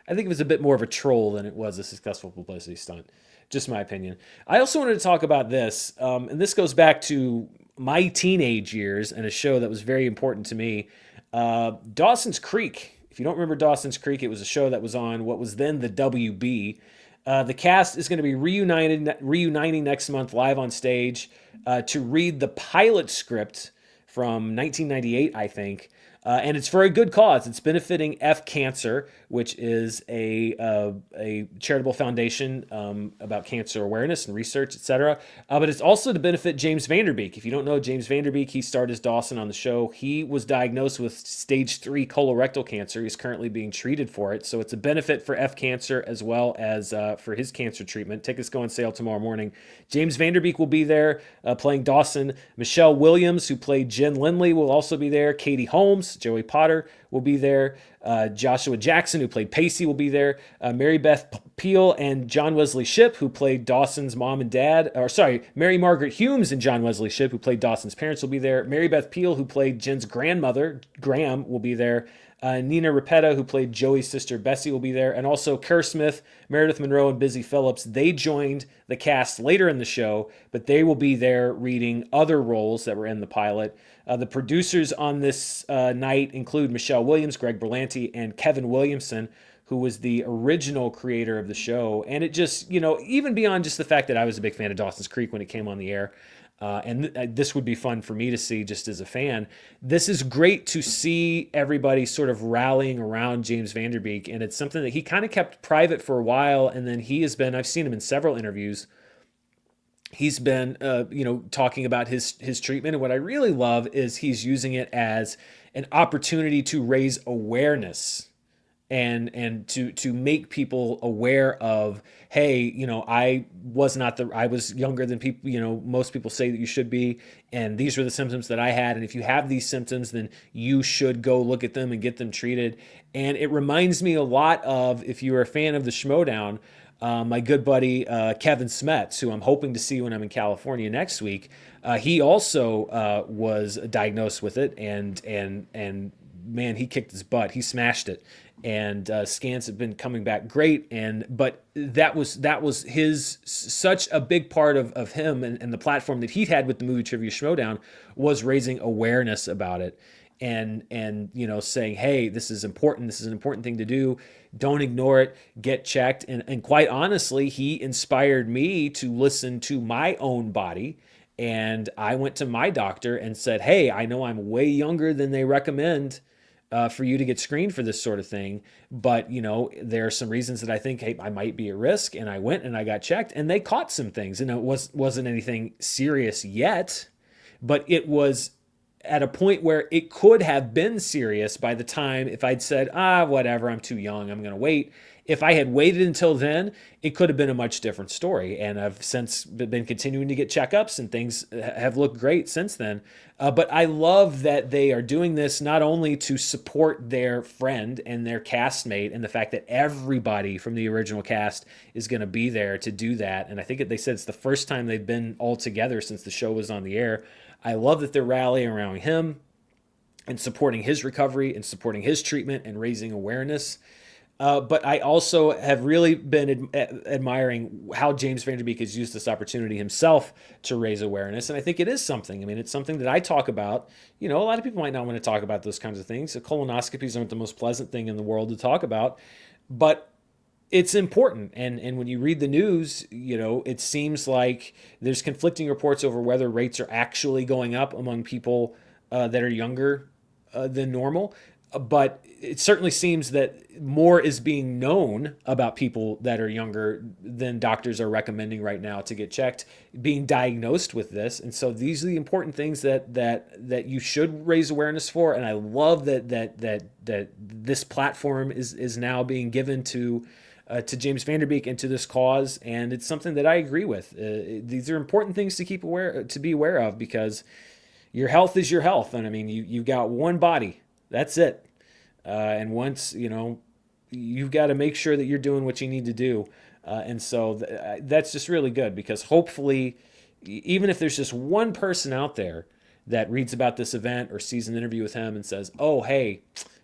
I think it was a bit more of a troll than it was a successful publicity stunt. Just my opinion. I also wanted to talk about this, and this goes back to my teenage years and a show that was very important to me, Dawson's Creek. If you don't remember Dawson's Creek, it was a show that was on what was then the WB. The cast is going to be reuniting next month live on stage to read the pilot script from 1998, I think. And it's for a good cause. It's benefiting F Cancer, which is a charitable foundation about cancer awareness and research, etc. But it's also to benefit James Vanderbeek. If you don't know James Vanderbeek, he starred as Dawson on the show. He was diagnosed with stage 3 colorectal cancer. He's currently being treated for it. So it's a benefit for F Cancer as well as for his cancer treatment. Tickets go on sale tomorrow morning. James Vanderbeek will be there playing Dawson. Michelle Williams, who played Jen Lindley, will also be there. Katie Holmes, Joey Potter will be there. Joshua Jackson, who played Pacey, will be there. Mary Beth Peel and John Wesley Shipp, who played Dawson's mom and dad. Mary Margaret Humes and John Wesley Shipp, who played Dawson's parents, will be there. Mary Beth Peel, who played Jen's grandmother, Graham, will be there. Nina Rapetta, who played Joey's sister Bessie, will be there. And also Kerr Smith, Meredith Monroe, and Busy Phillips. They joined the cast later in the show, but they will be there reading other roles that were in the pilot. The producers on this night include Michelle Williams, Greg Berlanti, and Kevin Williamson, who was the original creator of the show. And it just, even beyond just the fact that I was a big fan of Dawson's Creek when it came on the air, this would be fun for me to see just as a fan. This is great to see everybody sort of rallying around James Van Der Beek, and it's something that he kind of kept private for a while, and then he has been, I've seen him in several interviews, he's been, talking about his treatment, and what I really love is he's using it as an opportunity to raise awareness and to make people aware of, hey, I was younger than people, most people say that you should be, and these were the symptoms that I had, and if you have these symptoms, then you should go look at them and get them treated. And it reminds me a lot of, if you're a fan of the Schmodown, my good buddy Kevin Smets, who I'm hoping to see when I'm in California next week. He also was diagnosed with it, and man, he kicked his butt. He smashed it, and scans have been coming back great. But that was his, such a big part of him and the platform that he had with the Movie Trivia Schmodown was raising awareness about it. And saying, hey, this is important. This is an important thing to do. Don't ignore it. Get checked. And quite honestly, he inspired me to listen to my own body. And I went to my doctor and said, hey, I know I'm way younger than they recommend for you to get screened for this sort of thing. But, there are some reasons that I think, hey, I might be at risk. And I went and I got checked, and they caught some things. And it wasn't anything serious yet, but it was at a point where it could have been serious by the time, if I'd said, whatever, I'm too young, I'm going to wait. If I had waited until then, it could have been a much different story. And I've since been continuing to get checkups, and things have looked great since then. But I love that they are doing this not only to support their friend and their castmate, and the fact that everybody from the original cast is going to be there to do that. And I think they said it's the first time they've been all together since the show was on the air. I love that they're rallying around him and supporting his recovery and supporting his treatment and raising awareness. But I also have really been admiring how James Van Der Beek has used this opportunity himself to raise awareness. And I think it is something. I mean, it's something that I talk about. A lot of people might not want to talk about those kinds of things. Colonoscopies aren't the most pleasant thing in the world to talk about, but it's important. And when you read the news, it seems like there's conflicting reports over whether rates are actually going up among people that are younger than normal. But it certainly seems that more is being known about people that are younger than doctors are recommending right now to get checked, being diagnosed with this. And so these are the important things that you should raise awareness for. And I love that this platform is now being given to James Van Der Beek and to this cause, and it's something that I agree with. These are important things to be aware of, because your health is your health, and I mean, you've got one body, that's it, and once you've got to make sure that you're doing what you need to do, and so that's just really good, because hopefully, even if there's just one person out there that reads about this event or sees an interview with him and says, oh, hey,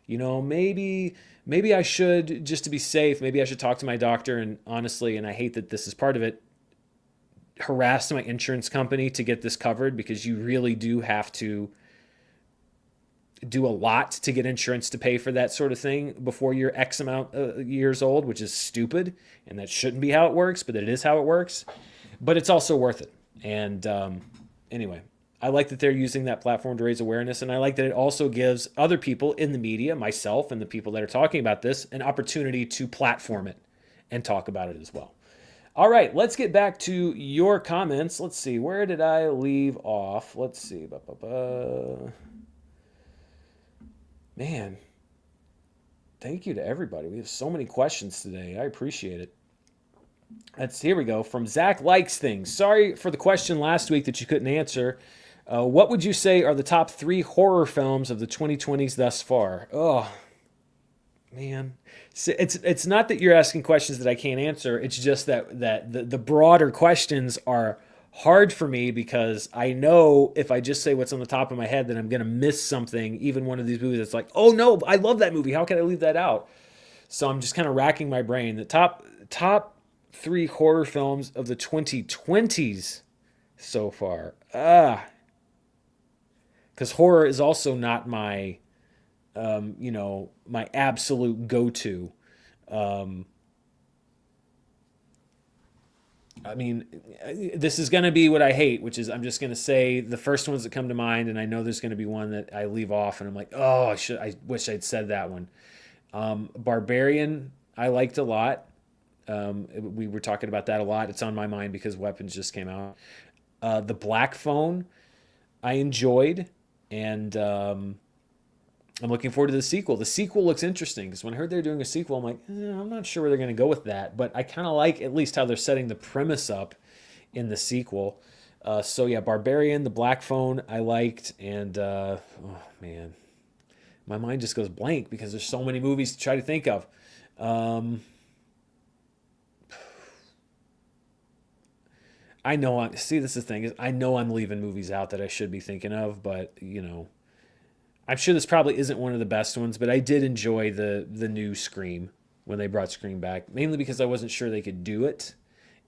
maybe I should, just to be safe, maybe I should talk to my doctor, and honestly, and I hate that this is part of it, harass my insurance company to get this covered, because you really do have to do a lot to get insurance to pay for that sort of thing before you're X amount of years old, which is stupid, and that shouldn't be how it works, but it is how it works. But it's also worth it. And anyway, I like that they're using that platform to raise awareness, and I like that it also gives other people in the media, myself and the people that are talking about this, an opportunity to platform it and talk about it as well. All right, let's get back to your comments. Let's see, where did I leave off? Let's see. Man, thank you to everybody. We have so many questions today. I appreciate it. Here we go. From Zach Likes Things. Sorry for the question last week that you couldn't answer. What would you say are the top 3 horror films of the 2020s thus far? Oh, man. It's not that you're asking questions that I can't answer. It's just that the broader questions are hard for me because I know if I just say what's on the top of my head, then I'm going to miss something. Even one of these movies that's like, oh no, I love that movie. How can I leave that out? So I'm just kind of racking my brain. The top three horror films of the 2020s so far. Because horror is also not my, my absolute go-to. Um, I mean, this is going to be what I hate, which is I'm just going to say the first ones that come to mind, and I know there's going to be one that I leave off, and I'm like, oh, I wish I'd said that one. Barbarian, I liked a lot. We were talking about that a lot. It's on my mind because Weapons just came out. The Black Phone, I enjoyed, and I'm looking forward to the sequel. The sequel looks interesting because when I heard they're doing a sequel, I'm like, I'm not sure where they're going to go with that. But I kind of like at least how they're setting the premise up in the sequel. So yeah, Barbarian, The Black Phone, I liked, and oh man, my mind just goes blank because there's so many movies to try to think of. Um, I know I see this is the thing is I know I'm leaving movies out that I should be thinking of, but I'm sure this probably isn't one of the best ones, but I did enjoy the new Scream when they brought Scream back, mainly because I wasn't sure they could do it,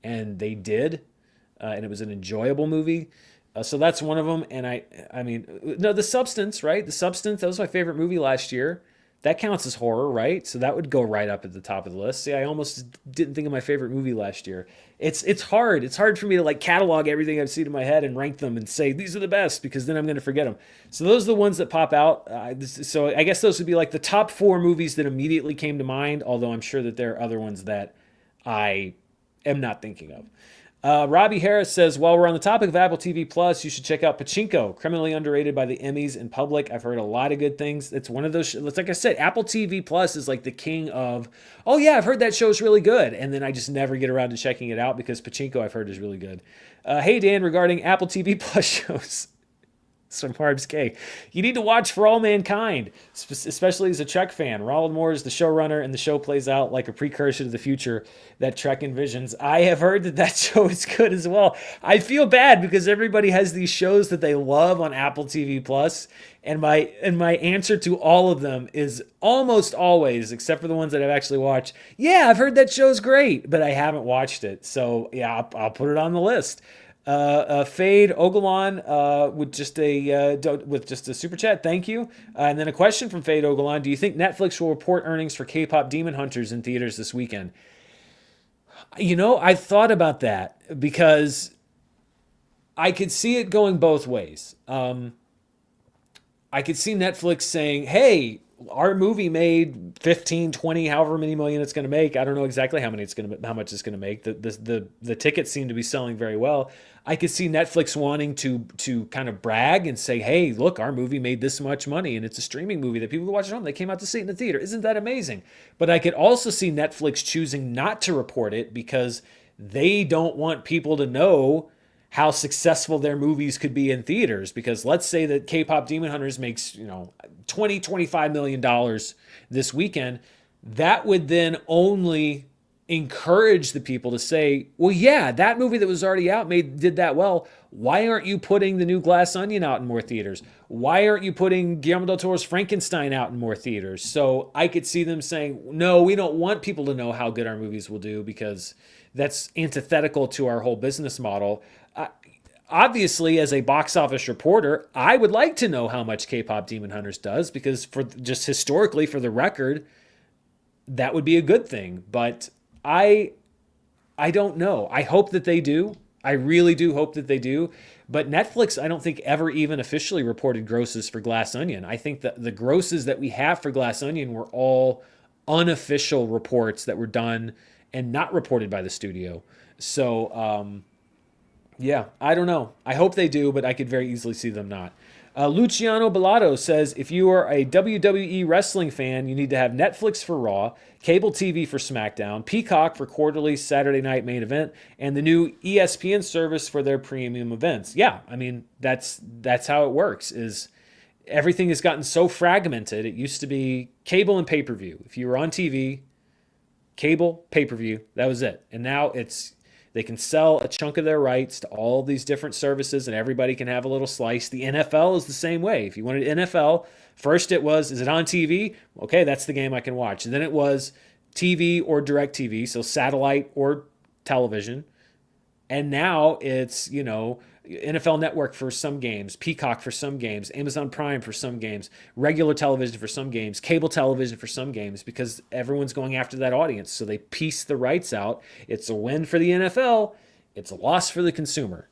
and they did, and it was an enjoyable movie. So that's one of them, and I mean, no, The Substance, right? The Substance, that was my favorite movie last year. That counts as horror, right? So that would go right up at the top of the list. See, I almost didn't think of my favorite movie last year. It's hard. It's hard for me to like catalog everything I've seen in my head and rank them and say these are the best because then I'm going to forget them. So those are the ones that pop out. So I guess those would be like the top four movies that immediately came to mind. Although I'm sure that there are other ones that I am not thinking of. Robbie Harris says, while we're on the topic of Apple TV Plus, you should check out Pachinko, criminally underrated by the Emmys in public. I've heard a lot of good things. It's one of those, it's like I said, Apple TV Plus is like the king of, oh yeah, I've heard that show's really good. And then I just never get around to checking it out because Pachinko I've heard is really good. Hey Dan, regarding Apple TV Plus shows. From Harbs K. You need to watch For All Mankind, especially as a Trek fan. Roland Moore is the showrunner, and the show plays out like a precursor to the future that Trek envisions. I have heard that show is good as well. I feel bad because everybody has these shows that they love on Apple TV Plus, and my answer to all of them is almost always, except for the ones that I've actually watched, yeah, I've heard that show's great, but I haven't watched it. So yeah, I'll put it on the list. Fade Ogalan with just a super chat. Thank you. And then a question from Fade Ogalan: do you think Netflix will report earnings for K-pop Demon Hunters in theaters this weekend? I thought about that because I could see it going both ways. I could see Netflix saying, "Hey, our movie made 15, 20, however many million it's going to make. I don't know exactly how much it's going to make. The tickets seem to be selling very well. I could see Netflix wanting to kind of brag and say, "Hey, look, our movie made this much money, and it's a streaming movie that people can watch at home. They came out to see it in the theater. Isn't that amazing?" But I could also see Netflix choosing not to report it because they don't want people to know how successful their movies could be in theaters. Because let's say that K-pop Demon Hunters makes 25 million dollars this weekend, that would then only encourage the people to say, well, yeah, that movie that was already out did that well. Why aren't you putting the new Glass Onion out in more theaters? Why aren't you putting Guillermo del Toro's Frankenstein out in more theaters? So I could see them saying, no, we don't want people to know how good our movies will do because that's antithetical to our whole business model. Obviously, as a box office reporter, I would like to know how much K-pop Demon Hunters does because for just historically, for the record, that would be a good thing. But I don't know. I hope that they do. I really do hope that they do. But Netflix, I don't think ever even officially reported grosses for Glass Onion. I think that the grosses that we have for Glass Onion were all unofficial reports that were done and not reported by the studio. So, yeah, I don't know. I hope they do, but I could very easily see them not. Luciano Bellato says, if you are a WWE wrestling fan, you need to have Netflix for Raw, cable TV for SmackDown, Peacock for quarterly Saturday night main event, and the new ESPN service for their premium events. Yeah, I mean, that's how it works, is everything has gotten so fragmented. It used to be cable and pay-per-view. If you were on TV, cable, pay-per-view, that was it. And now it's They can sell a chunk of their rights to all these different services and everybody can have a little slice. The NFL is the same way. If you wanted NFL, first it was, is it on TV? Okay, that's the game I can watch. And then it was TV or direct TV, so satellite or television. And now it's, NFL Network for some games, Peacock for some games, Amazon Prime for some games, regular television for some games, cable television for some games, because everyone's going after that audience. So they piece the rights out. It's a win for the NFL. It's a loss for the consumer.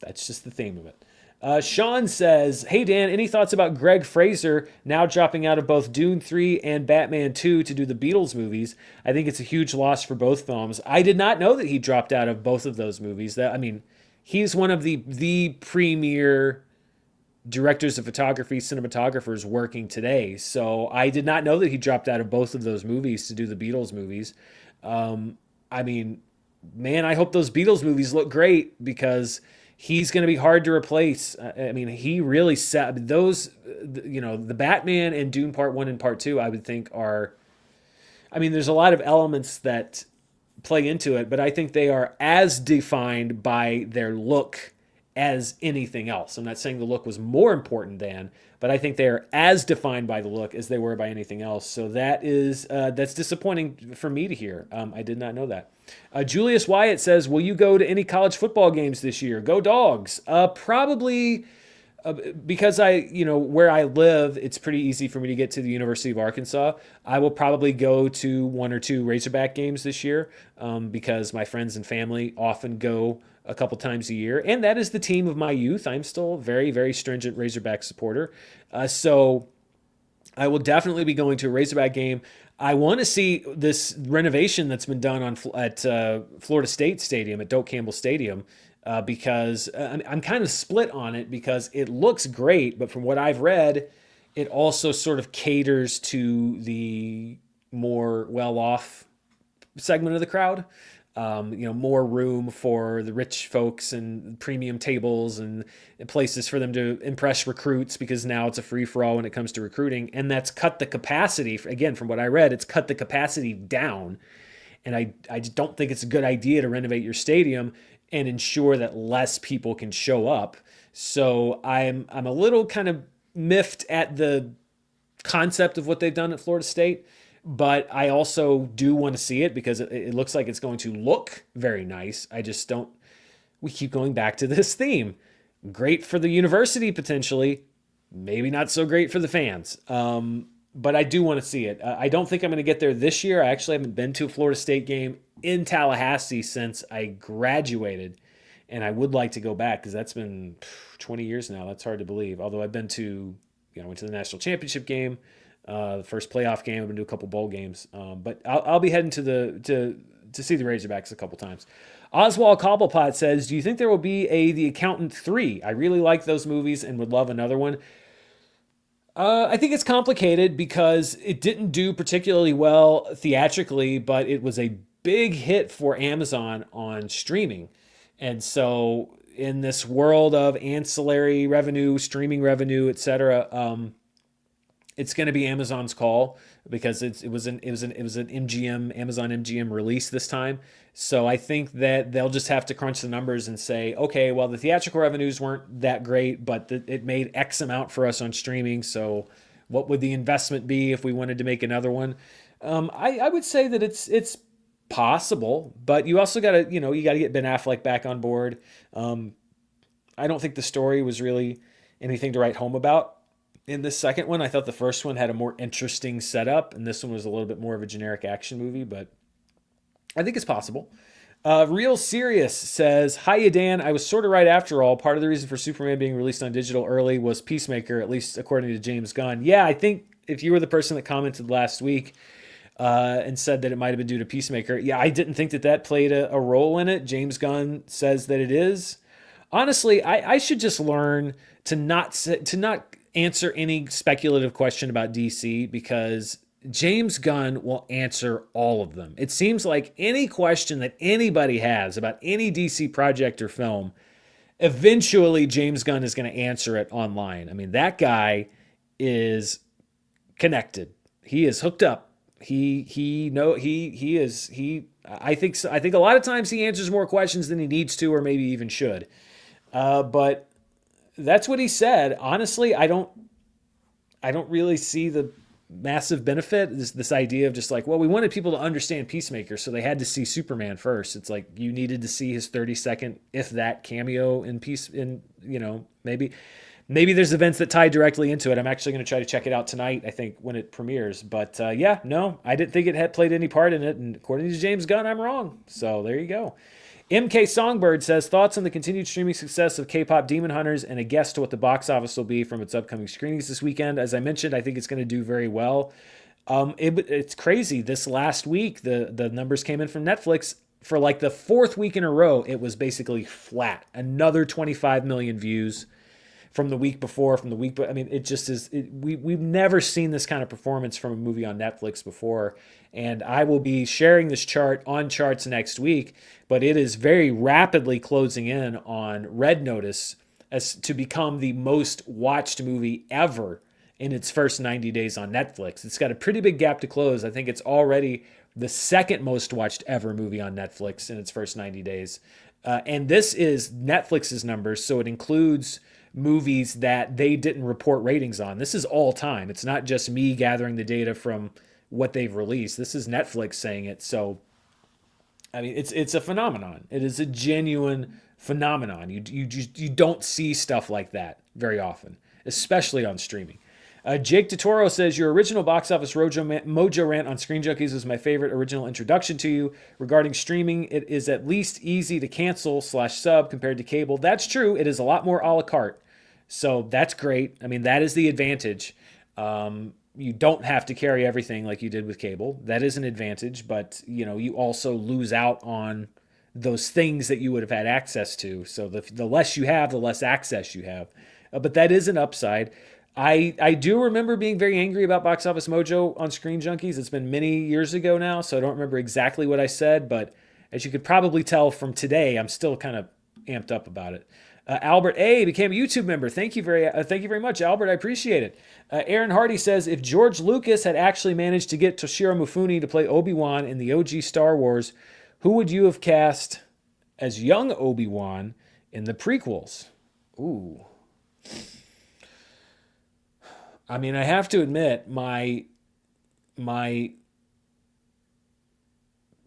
That's just the theme of it. Sean says, "Hey Dan, any thoughts about Greg Fraser now dropping out of both Dune 3 and Batman 2 to do the Beatles movies? I think it's a huge loss for both films." I did not know that he dropped out of both of those movies. He's one of the premier directors of photography, cinematographers working today. So I did not know that he dropped out of both of those movies to do the Beatles movies. I mean, man, I hope those Beatles movies look great because he's going to be hard to replace. He really set those, the Batman and Dune Part 1 and Part 2, I would think are, there's a lot of elements that play into it, but I think they are as defined by their look as anything else. I'm not saying the look was more important than, but I think they are as defined by the look as they were by anything else. So that's disappointing for me to hear. I did not know that. Julius Wyatt says, "Will you go to any college football games this year? Go Dogs." Probably. Because where I live, it's pretty easy for me to get to the University of Arkansas. I will probably go to one or two Razorback games this year because my friends and family often go a couple times a year. And that is the team of my youth. I'm still a very, very stringent Razorback supporter. So I will definitely be going to a Razorback game. I want to see this renovation that's been done at Florida State Stadium, at Doak Campbell Stadium. Because I'm kind of split on it because it looks great, but from what I've read, it also sort of caters to the more well-off segment of the crowd. More room for the rich folks and premium tables and places for them to impress recruits because now it's a free-for-all when it comes to recruiting. And that's cut the capacity, again, from what I read, it's cut the capacity down. And I just don't think it's a good idea to renovate your stadium and ensure that less people can show up. So I'm a little kind of miffed at the concept of what they've done at Florida State, but I also do want to see it because it looks like it's going to look very nice. I just don't. We keep going back to this theme. Great for the university potentially, maybe not so great for the fans. But I do want to see it. I don't think I'm going to get there this year. I actually haven't been to a Florida State game in Tallahassee since I graduated, and I would like to go back because that's been 20 years now. That's hard to believe. Although I've been to, I went to the national championship game, the first playoff game. I've been to a couple bowl games, but I'll be heading to see the Razorbacks a couple times. Oswald Cobblepot says, "Do you think there will be The Accountant 3? I really like those movies and would love another one." I think it's complicated because it didn't do particularly well theatrically, but it was a big hit for Amazon on streaming. And so in this world of ancillary revenue, streaming revenue, etc., it's going to be Amazon's call because it was an MGM, Amazon MGM release this time. So I think that they'll just have to crunch the numbers and say, okay, well, the theatrical revenues weren't that great, but it made X amount for us on streaming. So what would the investment be if we wanted to make another one? I would say that it's possible, but you also got to, you got to get Ben Affleck back on board. I don't think the story was really anything to write home about. In this second one, I thought the first one had a more interesting setup, and this one was a little bit more of a generic action movie, but I think it's possible. Real Serious says, "Hiya, Dan. I was sort of right after all. Part of the reason for Superman being released on digital early was Peacemaker, at least according to James Gunn." Yeah, I think if you were the person that commented last week and said that it might have been due to Peacemaker, yeah, I didn't think that played a role in it. James Gunn says that it is. Honestly, I should just learn to not answer any speculative question about DC because James Gunn will answer all of them. It seems like any question that anybody has about any DC project or film, eventually James Gunn is going to answer it online. I mean, that guy is connected. He is hooked up He is he. I think a lot of times he answers more questions than he needs to, or maybe even should. But that's what he said. Honestly, I don't really see the massive benefit. This idea of just like, well, we wanted people to understand Peacemaker, so they had to see Superman first. It's like you needed to see his 30-second, if that, cameo in Peace. In maybe there's events that tie directly into it. I'm actually going to try to check it out tonight, I think, when it premieres. But yeah, no, I didn't think it had played any part in it. And according to James Gunn, I'm wrong. So there you go. MK Songbird says, thoughts on the continued streaming success of K-pop Demon Hunters and a guess to what the box office will be from its upcoming screenings this weekend. As I mentioned, I think it's going to do very well. It's crazy. This last week, the numbers came in from Netflix. For like the fourth week in a row, it was basically flat. Another 25 million views from the week before, I mean, it just is. We've never seen this kind of performance from a movie on Netflix before. And I will be sharing this chart on Charts next week, but it is very rapidly closing in on Red Notice as to become the most watched movie ever in its first 90 days on Netflix. It's got a pretty big gap to close. I think it's already the second most watched ever movie on Netflix in its first 90 days. And this is Netflix's numbers, so it includes movies that they didn't report ratings on. This is all time. It's not just me gathering the data from what they've released. This is Netflix saying it. So, I mean, it's a phenomenon. It is a genuine phenomenon. You don't see stuff like that very often, especially on streaming. Jake Totoro says, your original box office mojo rant on Screen Junkies was my favorite original introduction to you. Regarding streaming, it is at least easy to cancel / sub compared to cable. That's true. It is a lot more a la carte. So that's great. I mean, that is the advantage. You don't have to carry everything like you did with cable. That is an advantage, but you also lose out on those things that you would have had access to. So the less you have, the less access you have. But that is an upside. I do remember being very angry about Box Office Mojo on Screen Junkies. It's been many years ago now, so I don't remember exactly what I said, but as you could probably tell from today, I'm still kind of amped up about it. Albert A became a YouTube member. Thank you very much, Albert. I appreciate it. Aaron Hardy says, if George Lucas had actually managed to get Toshiro Mifune to play Obi-Wan in the OG Star Wars, who would you have cast as young Obi-Wan in the prequels? Ooh. I mean, I have to admit, my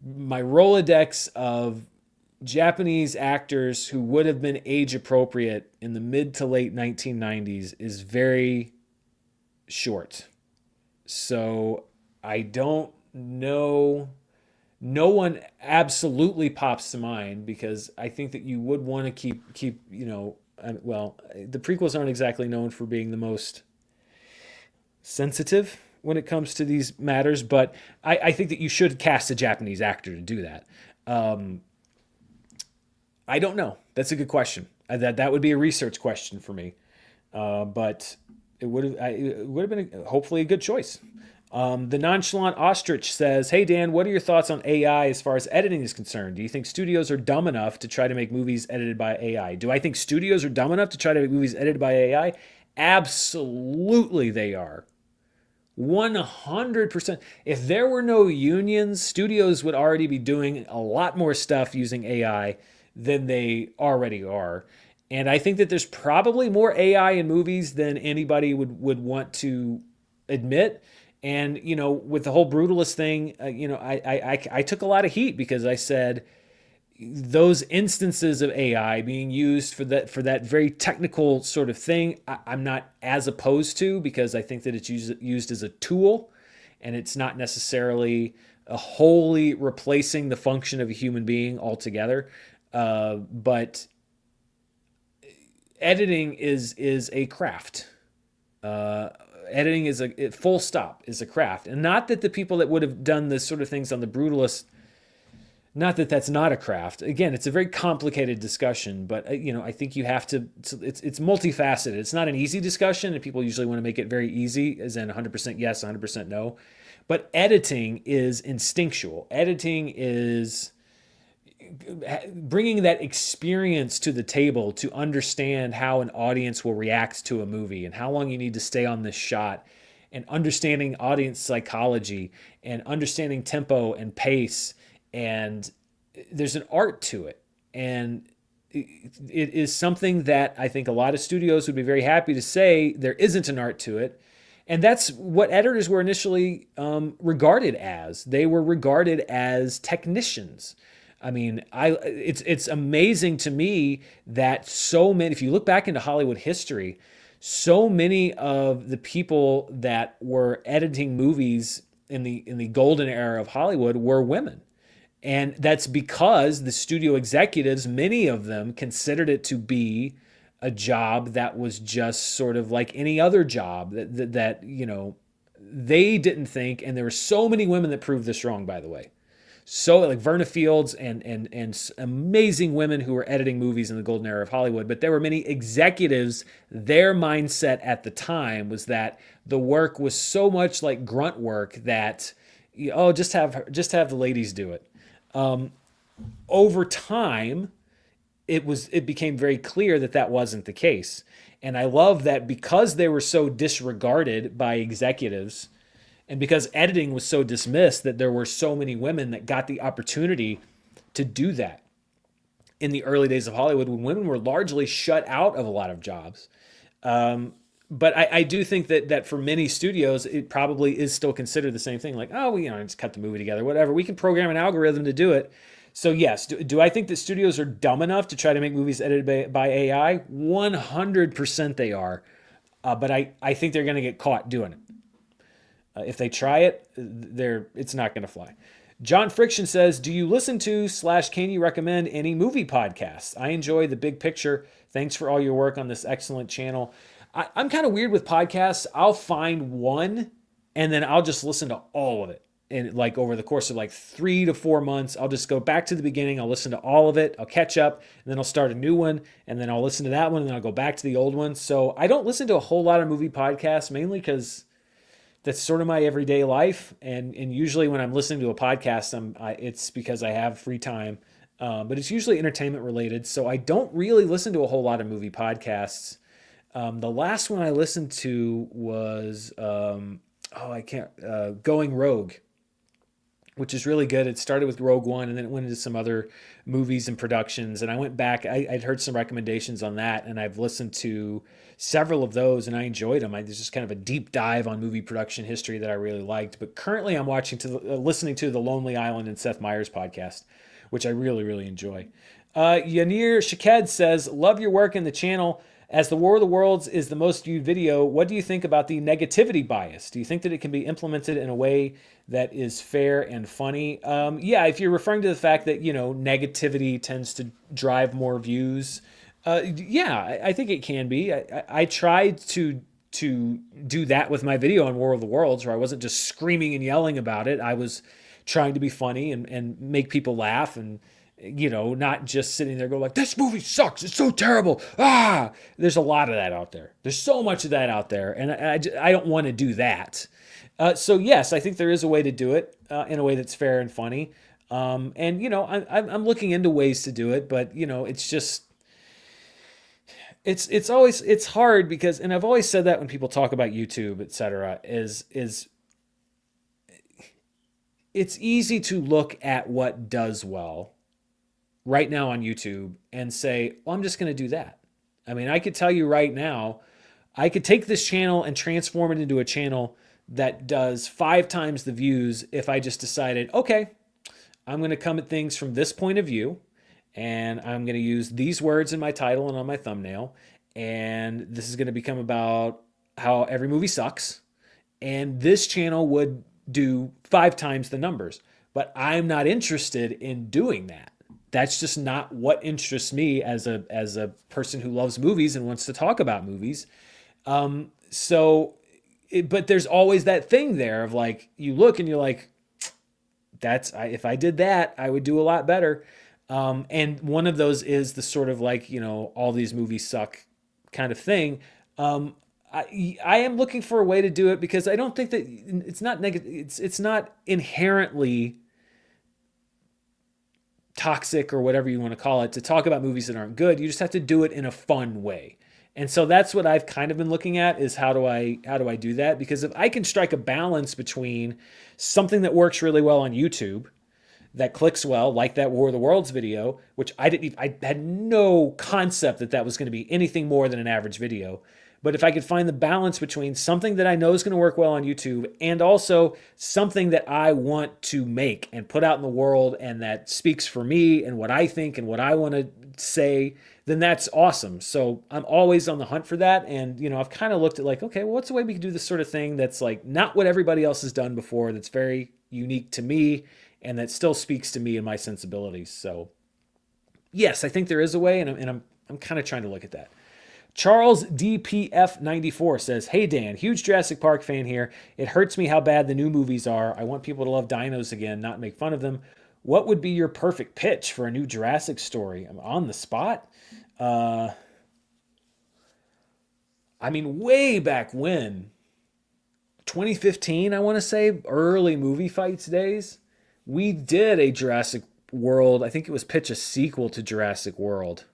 Rolodex of Japanese actors who would have been age appropriate in the mid to late 1990s is very short. So I don't know. No one absolutely pops to mind because I think that you would want to keep well, the prequels aren't exactly known for being the most sensitive when it comes to these matters, but I think that you should cast a Japanese actor to do that. I don't know. That's a good question. That would be a research question for me, but it would have been hopefully a good choice. The Nonchalant Ostrich says, hey, Dan, what are your thoughts on AI as far as editing is concerned? Do you think studios are dumb enough to try to make movies edited by AI? Do I think studios are dumb enough to try to make movies edited by AI? Absolutely they are. 100%. If there were no unions, studios would already be doing a lot more stuff using AI than they already are. And I think that there's probably more AI in movies than anybody would want to admit. And, with the whole brutalist thing, I took a lot of heat because I said those instances of AI being used for that very technical sort of thing, I'm not as opposed to, because I think that it's used as a tool and it's not necessarily wholly replacing the function of a human being altogether. But editing is a craft. Editing is full stop is a craft, and not that the people that would have done this sort of things on the brutalist, not that that's not a craft. Again, it's a very complicated discussion, but I think you have to. It's multifaceted. It's not an easy discussion, and people usually want to make it very easy, as in 100% yes, 100% no. But editing is instinctual. Editing is bringing that experience to the table to understand how an audience will react to a movie and how long you need to stay on this shot. and understanding audience psychology and understanding tempo and pace. And there's an art to it. And it is something that I think a lot of studios would be very happy to say there isn't an art to it. And that's what editors were initially regarded as. They were regarded as technicians. I mean, it's amazing to me that so many, if you look back into Hollywood history, so many of the people that were editing movies in the golden era of Hollywood were women. And that's because the studio executives, many of them, considered it to be a job that was just sort of like any other job that they didn't think. And there were so many women that proved this wrong, by the way. So like Verna Fields and amazing women who were editing movies in the golden era of Hollywood. But there were many executives, their mindset at the time was that the work was so much like grunt work that, oh, just have the ladies do it. Over time, it became very clear that that wasn't the case. And I love that because they were so disregarded by executives and because editing was so dismissed, that there were so many women that got the opportunity to do that in the early days of Hollywood when women were largely shut out of a lot of jobs. But I do think that for many studios, it probably is still considered the same thing. Like, oh, just cut the movie together, whatever. We can program an algorithm to do it. So yes, do I think that studios are dumb enough to try to make movies edited by AI? 100% they are. But I think they're going to get caught doing it. If they try it, it's not going to fly. John Friction says, do you listen to / can you recommend any movie podcasts? I enjoy The Big Picture. Thanks for all your work on this excellent channel. I'm kind of weird with podcasts. I'll find one and then I'll just listen to all of it. And like over the course of like 3 to 4 months, I'll just go back to the beginning. I'll listen to all of it. I'll catch up and then I'll start a new one and then I'll listen to that one and then I'll go back to the old one. So I don't listen to a whole lot of movie podcasts, mainly because that's sort of my everyday life. And usually when I'm listening to a podcast, it's because I have free time. But it's usually entertainment related. So I don't really listen to a whole lot of movie podcasts. The last one I listened to was Going Rogue, which is really good. It started with Rogue One and then it went into some other movies and productions. And I went back, I'd heard some recommendations on that and I've listened to several of those and I enjoyed them. There's just kind of a deep dive on movie production history that I really liked. But currently I'm listening to the Lonely Island and Seth Meyers podcast, which I really, really enjoy. Yanir Shaked says, love your work in the channel. As the War of the Worlds is the most viewed video, what do you think about the negativity bias? Do you think that it can be implemented in a way that is fair and funny? Yeah, if you're referring to the fact that, negativity tends to drive more views, yeah, I think it can be. I tried to do that with my video on War of the Worlds, where I wasn't just screaming and yelling about it. I was trying to be funny and make people laugh and not just sitting there go like, this movie sucks. It's so terrible. There's a lot of that out there. There's so much of that out there. And I don't want to do that. So yes, I think there is a way to do it in a way that's fair and funny. I'm looking into ways to do it, but it's just, it's hard because, and I've always said that when people talk about YouTube, et cetera, is it's easy to look at what does well right now on YouTube and say, well, I'm just going to do that. I mean, I could tell you right now, I could take this channel and transform it into a channel that does 5 times the views if I just decided, okay, I'm going to come at things from this point of view and I'm going to use these words in my title and on my thumbnail. And this is going to become about how every movie sucks. And this channel would do 5 times the numbers, but I'm not interested in doing that. That's just not what interests me as a person who loves movies and wants to talk about movies. But there's always that thing there of like, you look and you're like, if I did that, I would do a lot better. And one of those is the sort of like, all these movies suck kind of thing. I am looking for a way to do it because I don't think that it's not negative. It's not inherently toxic or whatever you want to call it to talk about movies that aren't good. You just have to do it in a fun way. And so that's what I've kind of been looking at is how do I do that? Because if I can strike a balance between something that works really well on YouTube, that clicks well, like that War of the Worlds video, which I had no concept that that was going to be anything more than an average video. But if I could find the balance between something that I know is going to work well on YouTube and also something that I want to make and put out in the world and that speaks for me and what I think and what I want to say, then that's awesome. So I'm always on the hunt for that. And, I've kind of looked at like, okay, well, what's the way we can do this sort of thing that's like not what everybody else has done before, that's very unique to me and that still speaks to me and my sensibilities. So yes, I think there is a way, and I'm kind of trying to look at that. Charles DPF94 says, "Hey Dan, huge Jurassic Park fan here. It hurts me how bad the new movies are. I want people to love dinos again, not make fun of them. What would be your perfect pitch for a new Jurassic story?" I'm on the spot. I mean, way back when, 2015, I want to say, early movie fights days, we did a Jurassic World. I think it was pitch a sequel to Jurassic World.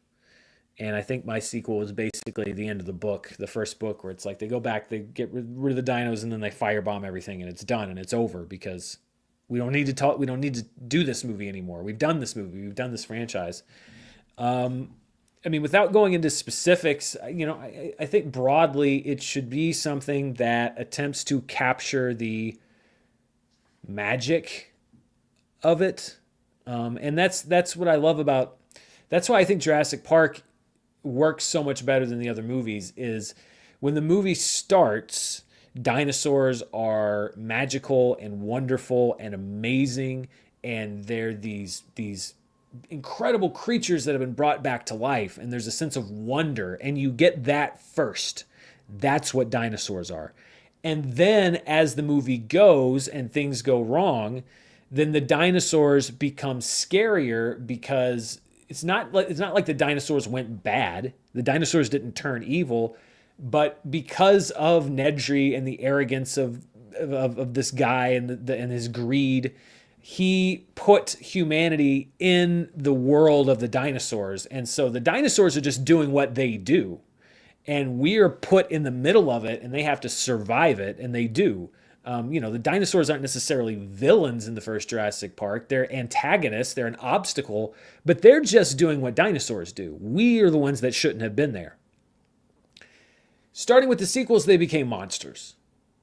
And I think my sequel was basically the end of the book, the first book, where it's like they go back, they get rid of the dinos, and then they firebomb everything, and it's done and it's over because we don't need to talk. We don't need to do this movie anymore. We've done this movie. We've done this franchise. I mean, without going into specifics, I think broadly it should be something that attempts to capture the magic of it, and that's what I love about. That's why I think Jurassic Park works so much better than the other movies. Is when the movie starts, dinosaurs are magical and wonderful and amazing, and they're these incredible creatures that have been brought back to life, and there's a sense of wonder, and you get that first. That's what dinosaurs are. And then as the movie goes and things go wrong, then the dinosaurs become scarier because it's not like the dinosaurs went bad. The dinosaurs didn't turn evil, but because of Nedry and the arrogance of this guy and his greed, he put humanity in the world of the dinosaurs. And so the dinosaurs are just doing what they do. And we are put in the middle of it and they have to survive it, and they do. The dinosaurs aren't necessarily villains in the first Jurassic Park. They're antagonists. They're an obstacle, but they're just doing what dinosaurs do. We are the ones that shouldn't have been there. Starting with the sequels, they became monsters.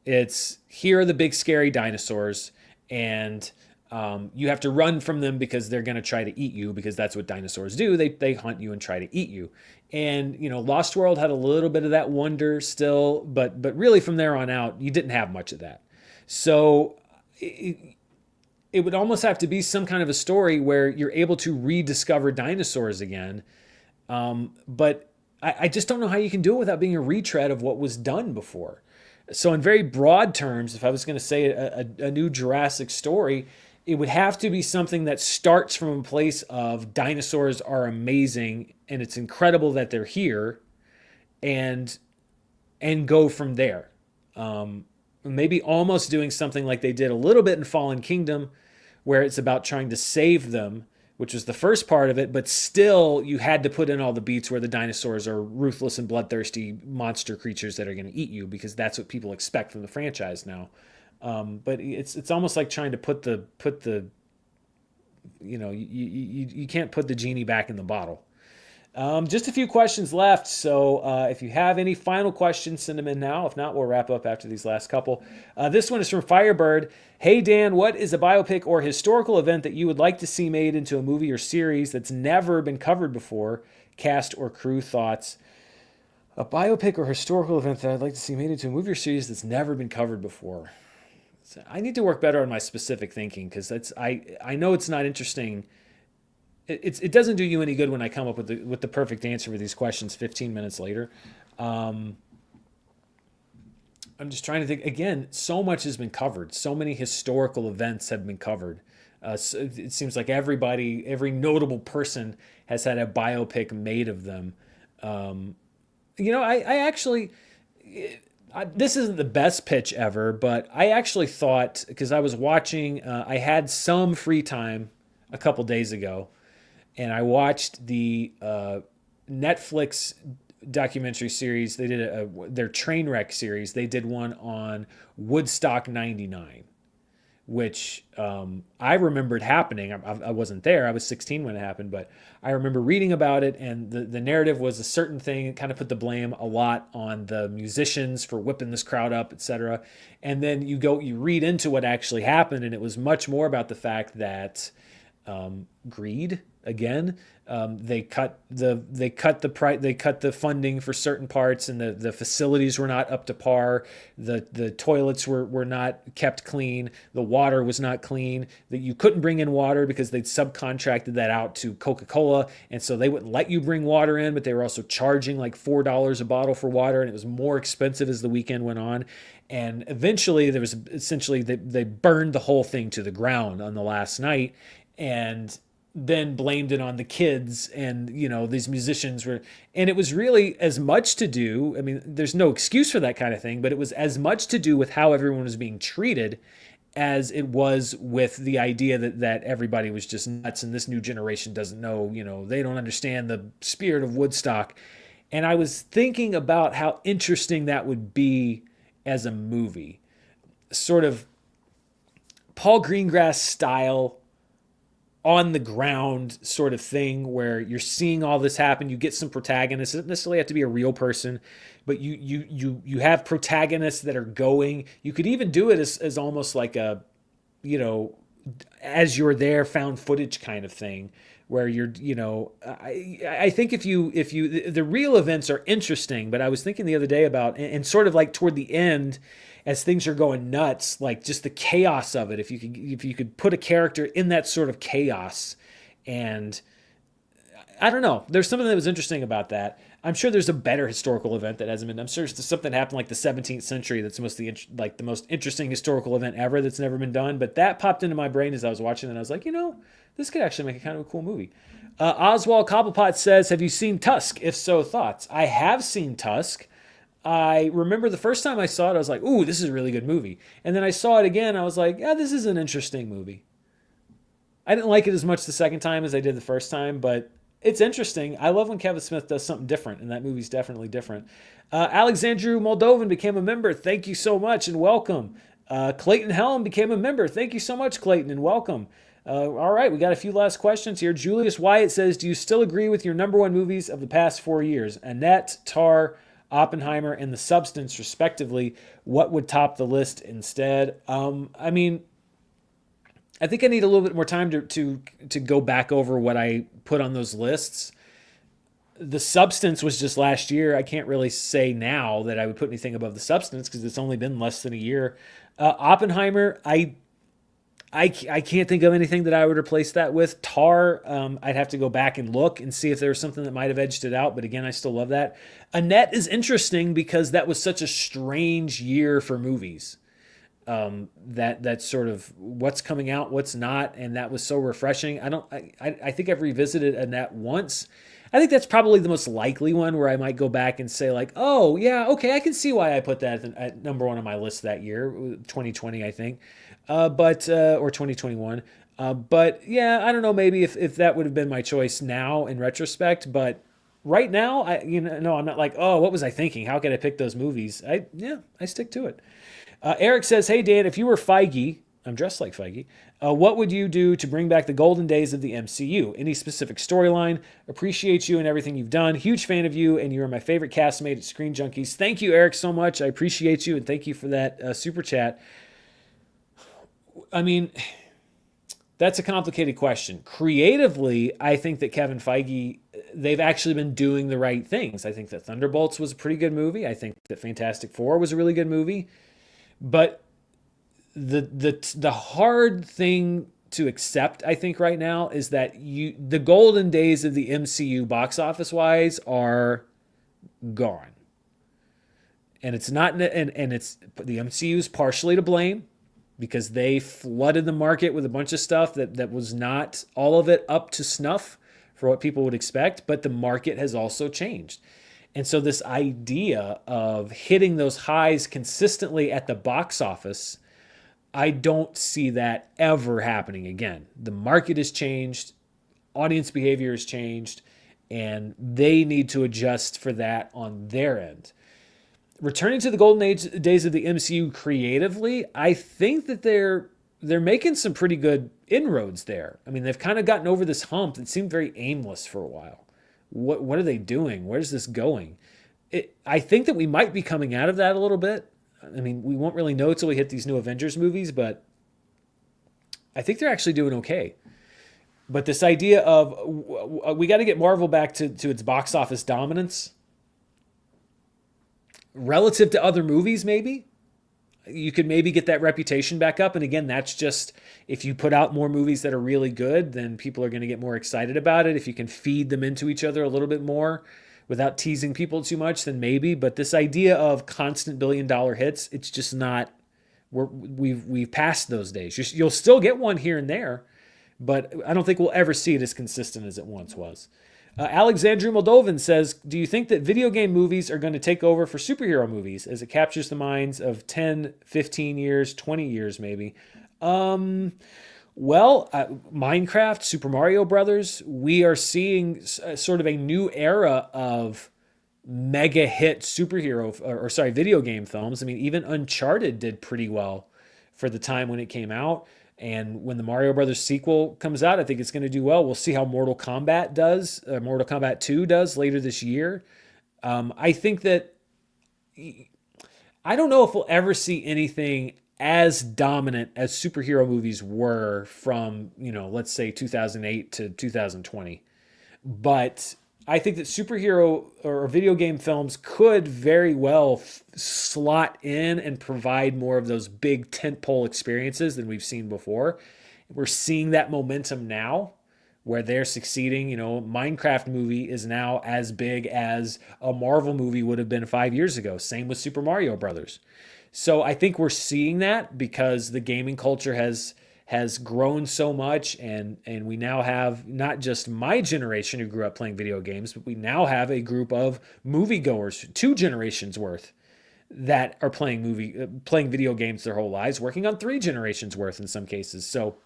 It's here are the big scary dinosaurs, and you have to run from them because they're going to try to eat you, because that's what dinosaurs do. They hunt you and try to eat you. And Lost World had a little bit of that wonder still, but really from there on out, you didn't have much of that. So it would almost have to be some kind of a story where you're able to rediscover dinosaurs again. But I just don't know how you can do it without being a retread of what was done before. So in very broad terms, if I was going to say a new Jurassic story, it would have to be something that starts from a place of dinosaurs are amazing and it's incredible that they're here, and go from there. Maybe almost doing something like they did a little bit in Fallen Kingdom, where it's about trying to save them, which was the first part of it, but still you had to put in all the beats where the dinosaurs are ruthless and bloodthirsty monster creatures that are going to eat you, because that's what people expect from the franchise now. But it's almost like trying to put the you can't put the genie back in the bottle. Just a few questions left, so if you have any final questions, send them in now. If not, we'll wrap up after these last couple. This one is from Firebird. Hey Dan, what is a biopic or historical event that you would like to see made into a movie or series that's never been covered before? Cast or crew thoughts. A biopic or historical event that I'd like to see made into a movie or series that's never been covered before. So I need to work better on my specific thinking, because I know it's not interesting. It doesn't do you any good when I come up with the perfect answer for these questions 15 minutes later. I'm just trying to think. Again, so much has been covered. So many historical events have been covered. So it seems like every notable person has had a biopic made of them. I actually, this isn't the best pitch ever, but I actually thought, because I was watching, I had some free time a couple days ago, and I watched the Netflix documentary series. They did their train wreck series. They did one on Woodstock '99, which I remembered happening. I wasn't there. I was 16 when it happened, but I remember reading about it. And the narrative was a certain thing. It kind of put the blame a lot on the musicians for whipping this crowd up, etc. And then you read into what actually happened, and it was much more about the fact that greed again. They cut the funding for certain parts, and the facilities were not up to par. The toilets were not kept clean. The water was not clean. That you couldn't bring in water because they'd subcontracted that out to Coca-Cola, and so they wouldn't let you bring water in. But they were also charging like $4 a bottle for water, and it was more expensive as the weekend went on. And eventually, there was essentially they burned the whole thing to the ground on the last night, and then blamed it on the kids. And these musicians were, and it was really as much to do, I mean, there's no excuse for that kind of thing, but it was as much to do with how everyone was being treated as it was with the idea that everybody was just nuts, and this new generation doesn't know, they don't understand the spirit of Woodstock. And I was thinking about how interesting that would be as a movie, sort of Paul Greengrass style, on the ground sort of thing, where you're seeing all this happen. You get some protagonists. It doesn't necessarily have to be a real person, but you have protagonists that are going. You could even do it as almost like a, as you're there, found footage kind of thing, where I think if you the real events are interesting, but I was thinking the other day about, and sort of like toward the end, as things are going nuts, like just the chaos of it. If you could put a character in that sort of chaos, and I don't know, there's something that was interesting about that. I'm sure there's a better historical event that hasn't been. I'm sure there's something that happened like the 17th century that's like the most interesting historical event ever that's never been done. But that popped into my brain as I was watching, and I was like, this could actually make a kind of a cool movie. Oswald Cobblepot says, "Have you seen Tusk? If so, thoughts?" I have seen Tusk. I remember the first time I saw it, I was like, "Ooh, this is a really good movie." And then I saw it again, I was like, "Yeah, this is an interesting movie." I didn't like it as much the second time as I did the first time, but it's interesting. I love when Kevin Smith does something different, and that movie's definitely different. Alexandru Moldovan became a member. Thank you so much, and welcome. Clayton Helm became a member. Thank you so much, Clayton, and welcome. All right, we got a few last questions here. Julius Wyatt says, "Do you still agree with your number one movies of the past 4 years? Annette, Tar, Oppenheimer, and The Substance, respectively. What would top the list instead?" I mean, I think I need a little bit more time to go back over what I put on those lists. The Substance was just last year. I can't really say now that I would put anything above The Substance because it's only been less than a year. Oppenheimer, I can't think of anything that I would replace that with. Tar, I'd have to go back and look and see if there was something that might have edged it out. But again, I still love that. Annette is interesting because that was such a strange year for movies. That sort of what's coming out, what's not, and that was so refreshing. I think I've revisited Annette once. I think that's probably the most likely one where I might go back and say like, oh yeah, okay, I can see why I put that at number one on my list that year, 2020, I think. Or 2021. But yeah, I don't know, maybe if that would have been my choice now in retrospect, but right now, no, I'm not like, oh, what was I thinking? How could I pick those movies? I stick to it. Eric says, "Hey Dan, if you were Feige, I'm dressed like Feige, what would you do to bring back the golden days of the MCU? Any specific storyline? Appreciate you and everything you've done. Huge fan of you, and you are my favorite castmate at Screen Junkies." Thank you, Eric, so much. I appreciate you, and thank you for that super chat. I mean, that's a complicated question. Creatively, I think that Kevin Feige, they've actually been doing the right things. I think that Thunderbolts was a pretty good movie. I think that Fantastic Four was a really good movie. But the hard thing to accept, I think, right now is that the golden days of the MCU box office wise are gone. And it's not, and it's the MCU is partially to blame because they flooded the market with a bunch of stuff that was not all of it up to snuff for what people would expect, but the market has also changed. And so this idea of hitting those highs consistently at the box office, I don't see that ever happening again. The market has changed, audience behavior has changed, and they need to adjust for that on their end. Returning to the golden days of the MCU creatively, I think that they're making some pretty good inroads there. I mean, they've kind of gotten over this hump that seemed very aimless for a while. What are they doing? Where's this going? I think that we might be coming out of that a little bit. I mean, we won't really know until we hit these new Avengers movies, but I think they're actually doing okay. But this idea of we got to get Marvel back to its box office dominance relative to other movies, maybe. You could maybe get that reputation back up. And again, that's just if you put out more movies that are really good, then people are going to get more excited about it. If you can feed them into each other a little bit more without teasing people too much, then maybe. But this idea of constant billion-dollar hits, it's just not. We've passed those days. You'll still get one here and there, but I don't think we'll ever see it as consistent as it once was. Alexandru Moldovan says, do you think that video game movies are going to take over for superhero movies as it captures the minds of 10, 15 years, 20 years maybe? Minecraft, Super Mario Brothers, we are seeing sort of a new era of mega hit video game films. I mean, even Uncharted did pretty well for the time when it came out. And when the Mario Brothers sequel comes out, I think it's going to do well. We'll see how Mortal Kombat 2 does later this year. I think that I don't know if we'll ever see anything as dominant as superhero movies were from, let's say 2008 to 2020. But I think that superhero or video game films could very well slot in and provide more of those big tentpole experiences than we've seen before. We're seeing that momentum now where they're succeeding. Minecraft movie is now as big as a Marvel movie would have been 5 years ago. Same with Super Mario Brothers. So I think we're seeing that because the gaming culture has grown so much, and we now have not just my generation who grew up playing video games, but we now have a group of moviegoers, 2 generations worth, that are playing video games their whole lives, working on 3 generations worth in some cases. So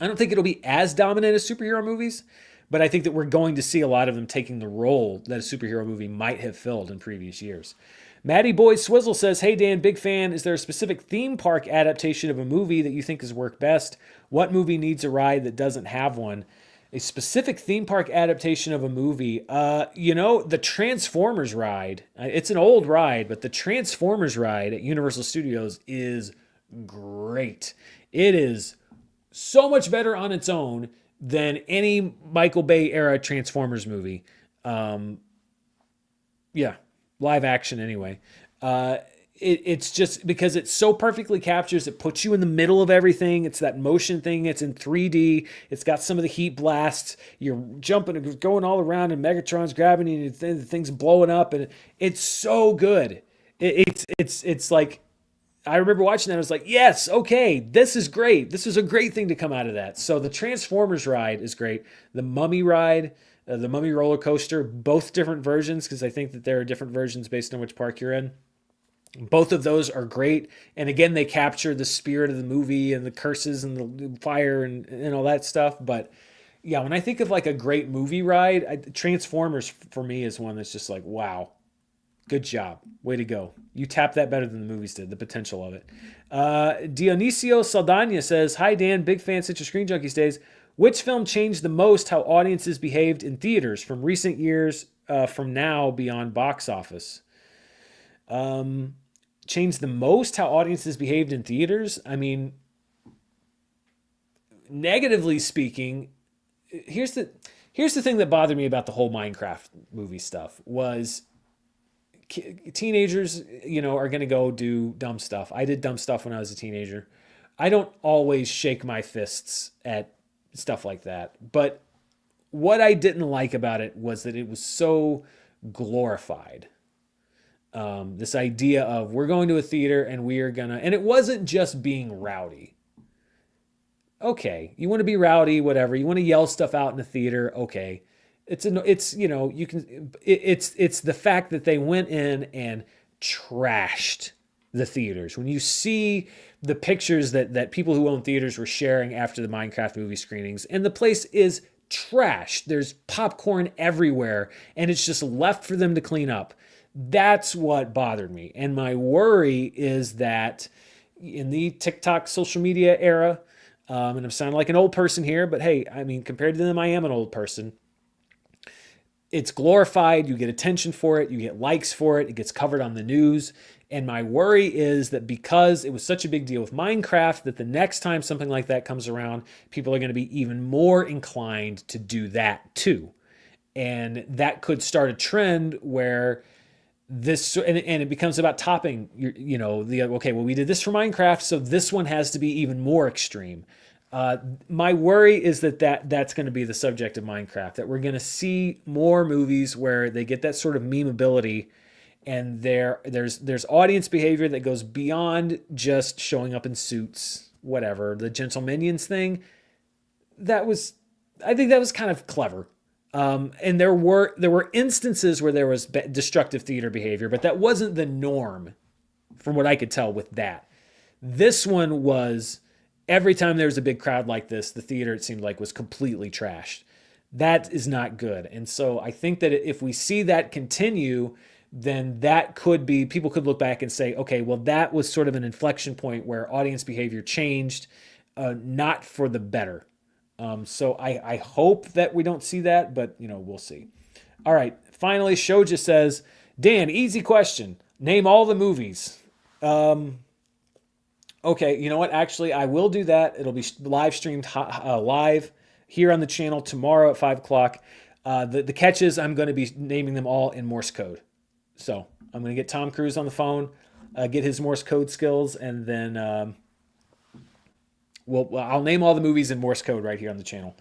I don't think it'll be as dominant as superhero movies, but I think that we're going to see a lot of them taking the role that a superhero movie might have filled in previous years. Maddie Boy Swizzle says, hey Dan, big fan. Is there a specific theme park adaptation of a movie that you think has worked best? What movie needs a ride that doesn't have one? A specific theme park adaptation of a movie. The Transformers ride. It's an old ride, but the Transformers ride at Universal Studios is great. It is so much better on its own than any Michael Bay era Transformers movie. Live action anyway. It's just because it so perfectly captures, it puts you in the middle of everything. It's that motion thing. It's in 3D. It's got some of the heat blasts. You're jumping and going all around, and Megatron's grabbing you, and the thing's blowing up, and it's so good. It's like, I remember watching that. I was like, yes, okay, this is great. This is a great thing to come out of that. So the Transformers ride is great. The Mummy ride, the Mummy roller coaster, both different versions, because I think that there are different versions based on which park you're in. Both of those are great. And again, they capture the spirit of the movie and the curses and the fire and all that stuff. But yeah, when I think of like a great movie ride, Transformers for me is one that's just like, wow, good job. Way to go. You tapped that better than the movies did, the potential of it. Dionisio Saldana says, hi Dan, big fan since your Screen Junkies days. Which film changed the most how audiences behaved in theaters from recent years from now beyond box office? Changed the most how audiences behaved in theaters? I mean, negatively speaking, here's the thing that bothered me about the whole Minecraft movie stuff was teenagers, are going to go do dumb stuff. I did dumb stuff when I was a teenager. I don't always shake my fists at stuff like that. But what I didn't like about it was that it was so glorified. This idea of we're going to a theater and and it wasn't just being rowdy. Okay, you want to be rowdy, whatever. You want to yell stuff out in the theater. Okay, it's the fact that they went in and trashed the theaters. When you see the pictures that people who own theaters were sharing after the Minecraft movie screenings, and the place is trash. There's popcorn everywhere, and it's just left for them to clean up. That's what bothered me. And my worry is that in the TikTok social media era, and I'm sounding like an old person here, but hey, I mean, compared to them, I am an old person. It's glorified. You get attention for it. You get likes for it. It gets covered on the news. And my worry is that because it was such a big deal with Minecraft, that the next time something like that comes around, people are going to be even more inclined to do that too. And that could start a trend where this, and it becomes about topping, okay, well, we did this for Minecraft, so this one has to be even more extreme. My worry is that's going to be the subject of Minecraft, that we're going to see more movies where they get that sort of memeability, and there's audience behavior that goes beyond just showing up in suits, whatever. The Gentle Minions thing, I think that was kind of clever. And there were instances where there was destructive theater behavior, but that wasn't the norm from what I could tell with that. This one was, every time there was a big crowd like this, the theater, it seemed like, was completely trashed. That is not good. And so I think that if we see that continue, then that could be, people could look back and say, okay, well, that was sort of an inflection point where audience behavior changed, not for the better. So I hope that we don't see that, but we'll see. All right. Finally, Shoja says, Dan, easy question. Name all the movies. Okay. You know what? Actually, I will do that. It'll be live streamed live here on the channel tomorrow at 5:00. The catch is I'm going to be naming them all in Morse code. So I'm going to get Tom Cruise on the phone, get his Morse code skills, and then I'll name all the movies in Morse code right here on the channel.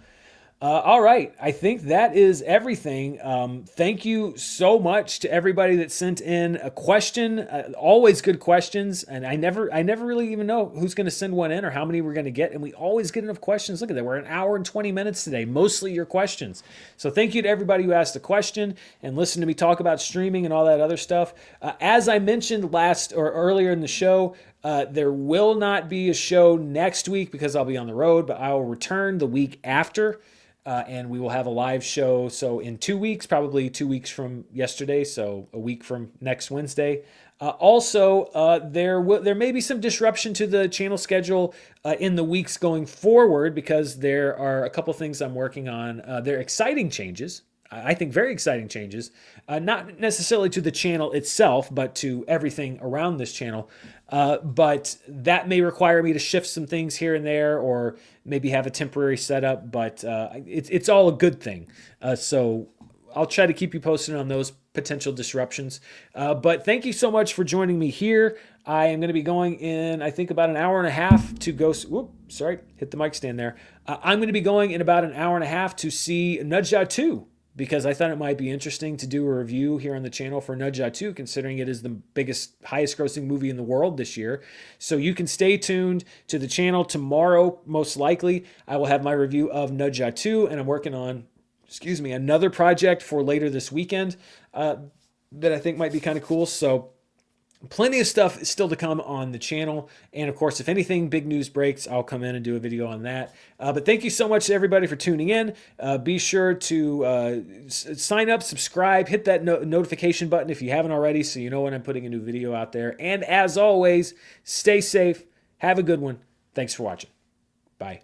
All right. I think that is everything. Thank you so much to everybody that sent in a question. Always good questions. And I never really even know who's going to send one in or how many we're going to get. And we always get enough questions. Look at that. We're an hour and 20 minutes today, mostly your questions. So thank you to everybody who asked a question and listened to me talk about streaming and all that other stuff. As I mentioned earlier in the show, there will not be a show next week because I'll be on the road, but I will return the week after. And we will have a live show. So in 2 weeks, probably 2 weeks from yesterday, so a week from next Wednesday. There may be some disruption to the channel schedule in the weeks going forward because there are a couple things I'm working on. They're exciting changes. I think very exciting changes, not necessarily to the channel itself, but to everything around this channel. But that may require me to shift some things here and there, or maybe have a temporary setup, but it's all a good thing. So I'll try to keep you posted on those potential disruptions. But thank you so much for joining me here. I am going to be going in, I think, about an hour and a half to go. Hit the mic stand there. I'm going to be going in about an hour and a half to see Nudge Out 2. Because I thought it might be interesting to do a review here on the channel for Nudge Out 2, considering it is the biggest, highest grossing movie in the world this year. So you can stay tuned to the channel. Tomorrow, most likely, I will have my review of Nudge Out 2, and I'm working on, another project for later this weekend that I think might be kind of cool. So plenty of stuff still to come on the channel. And of course, if anything big news breaks, I'll come in and do a video on that. But thank you so much to everybody for tuning in. Be sure to sign up, subscribe, hit that notification button if you haven't already, so you know when I'm putting a new video out there. And as always, stay safe. Have a good one. Thanks for watching. Bye.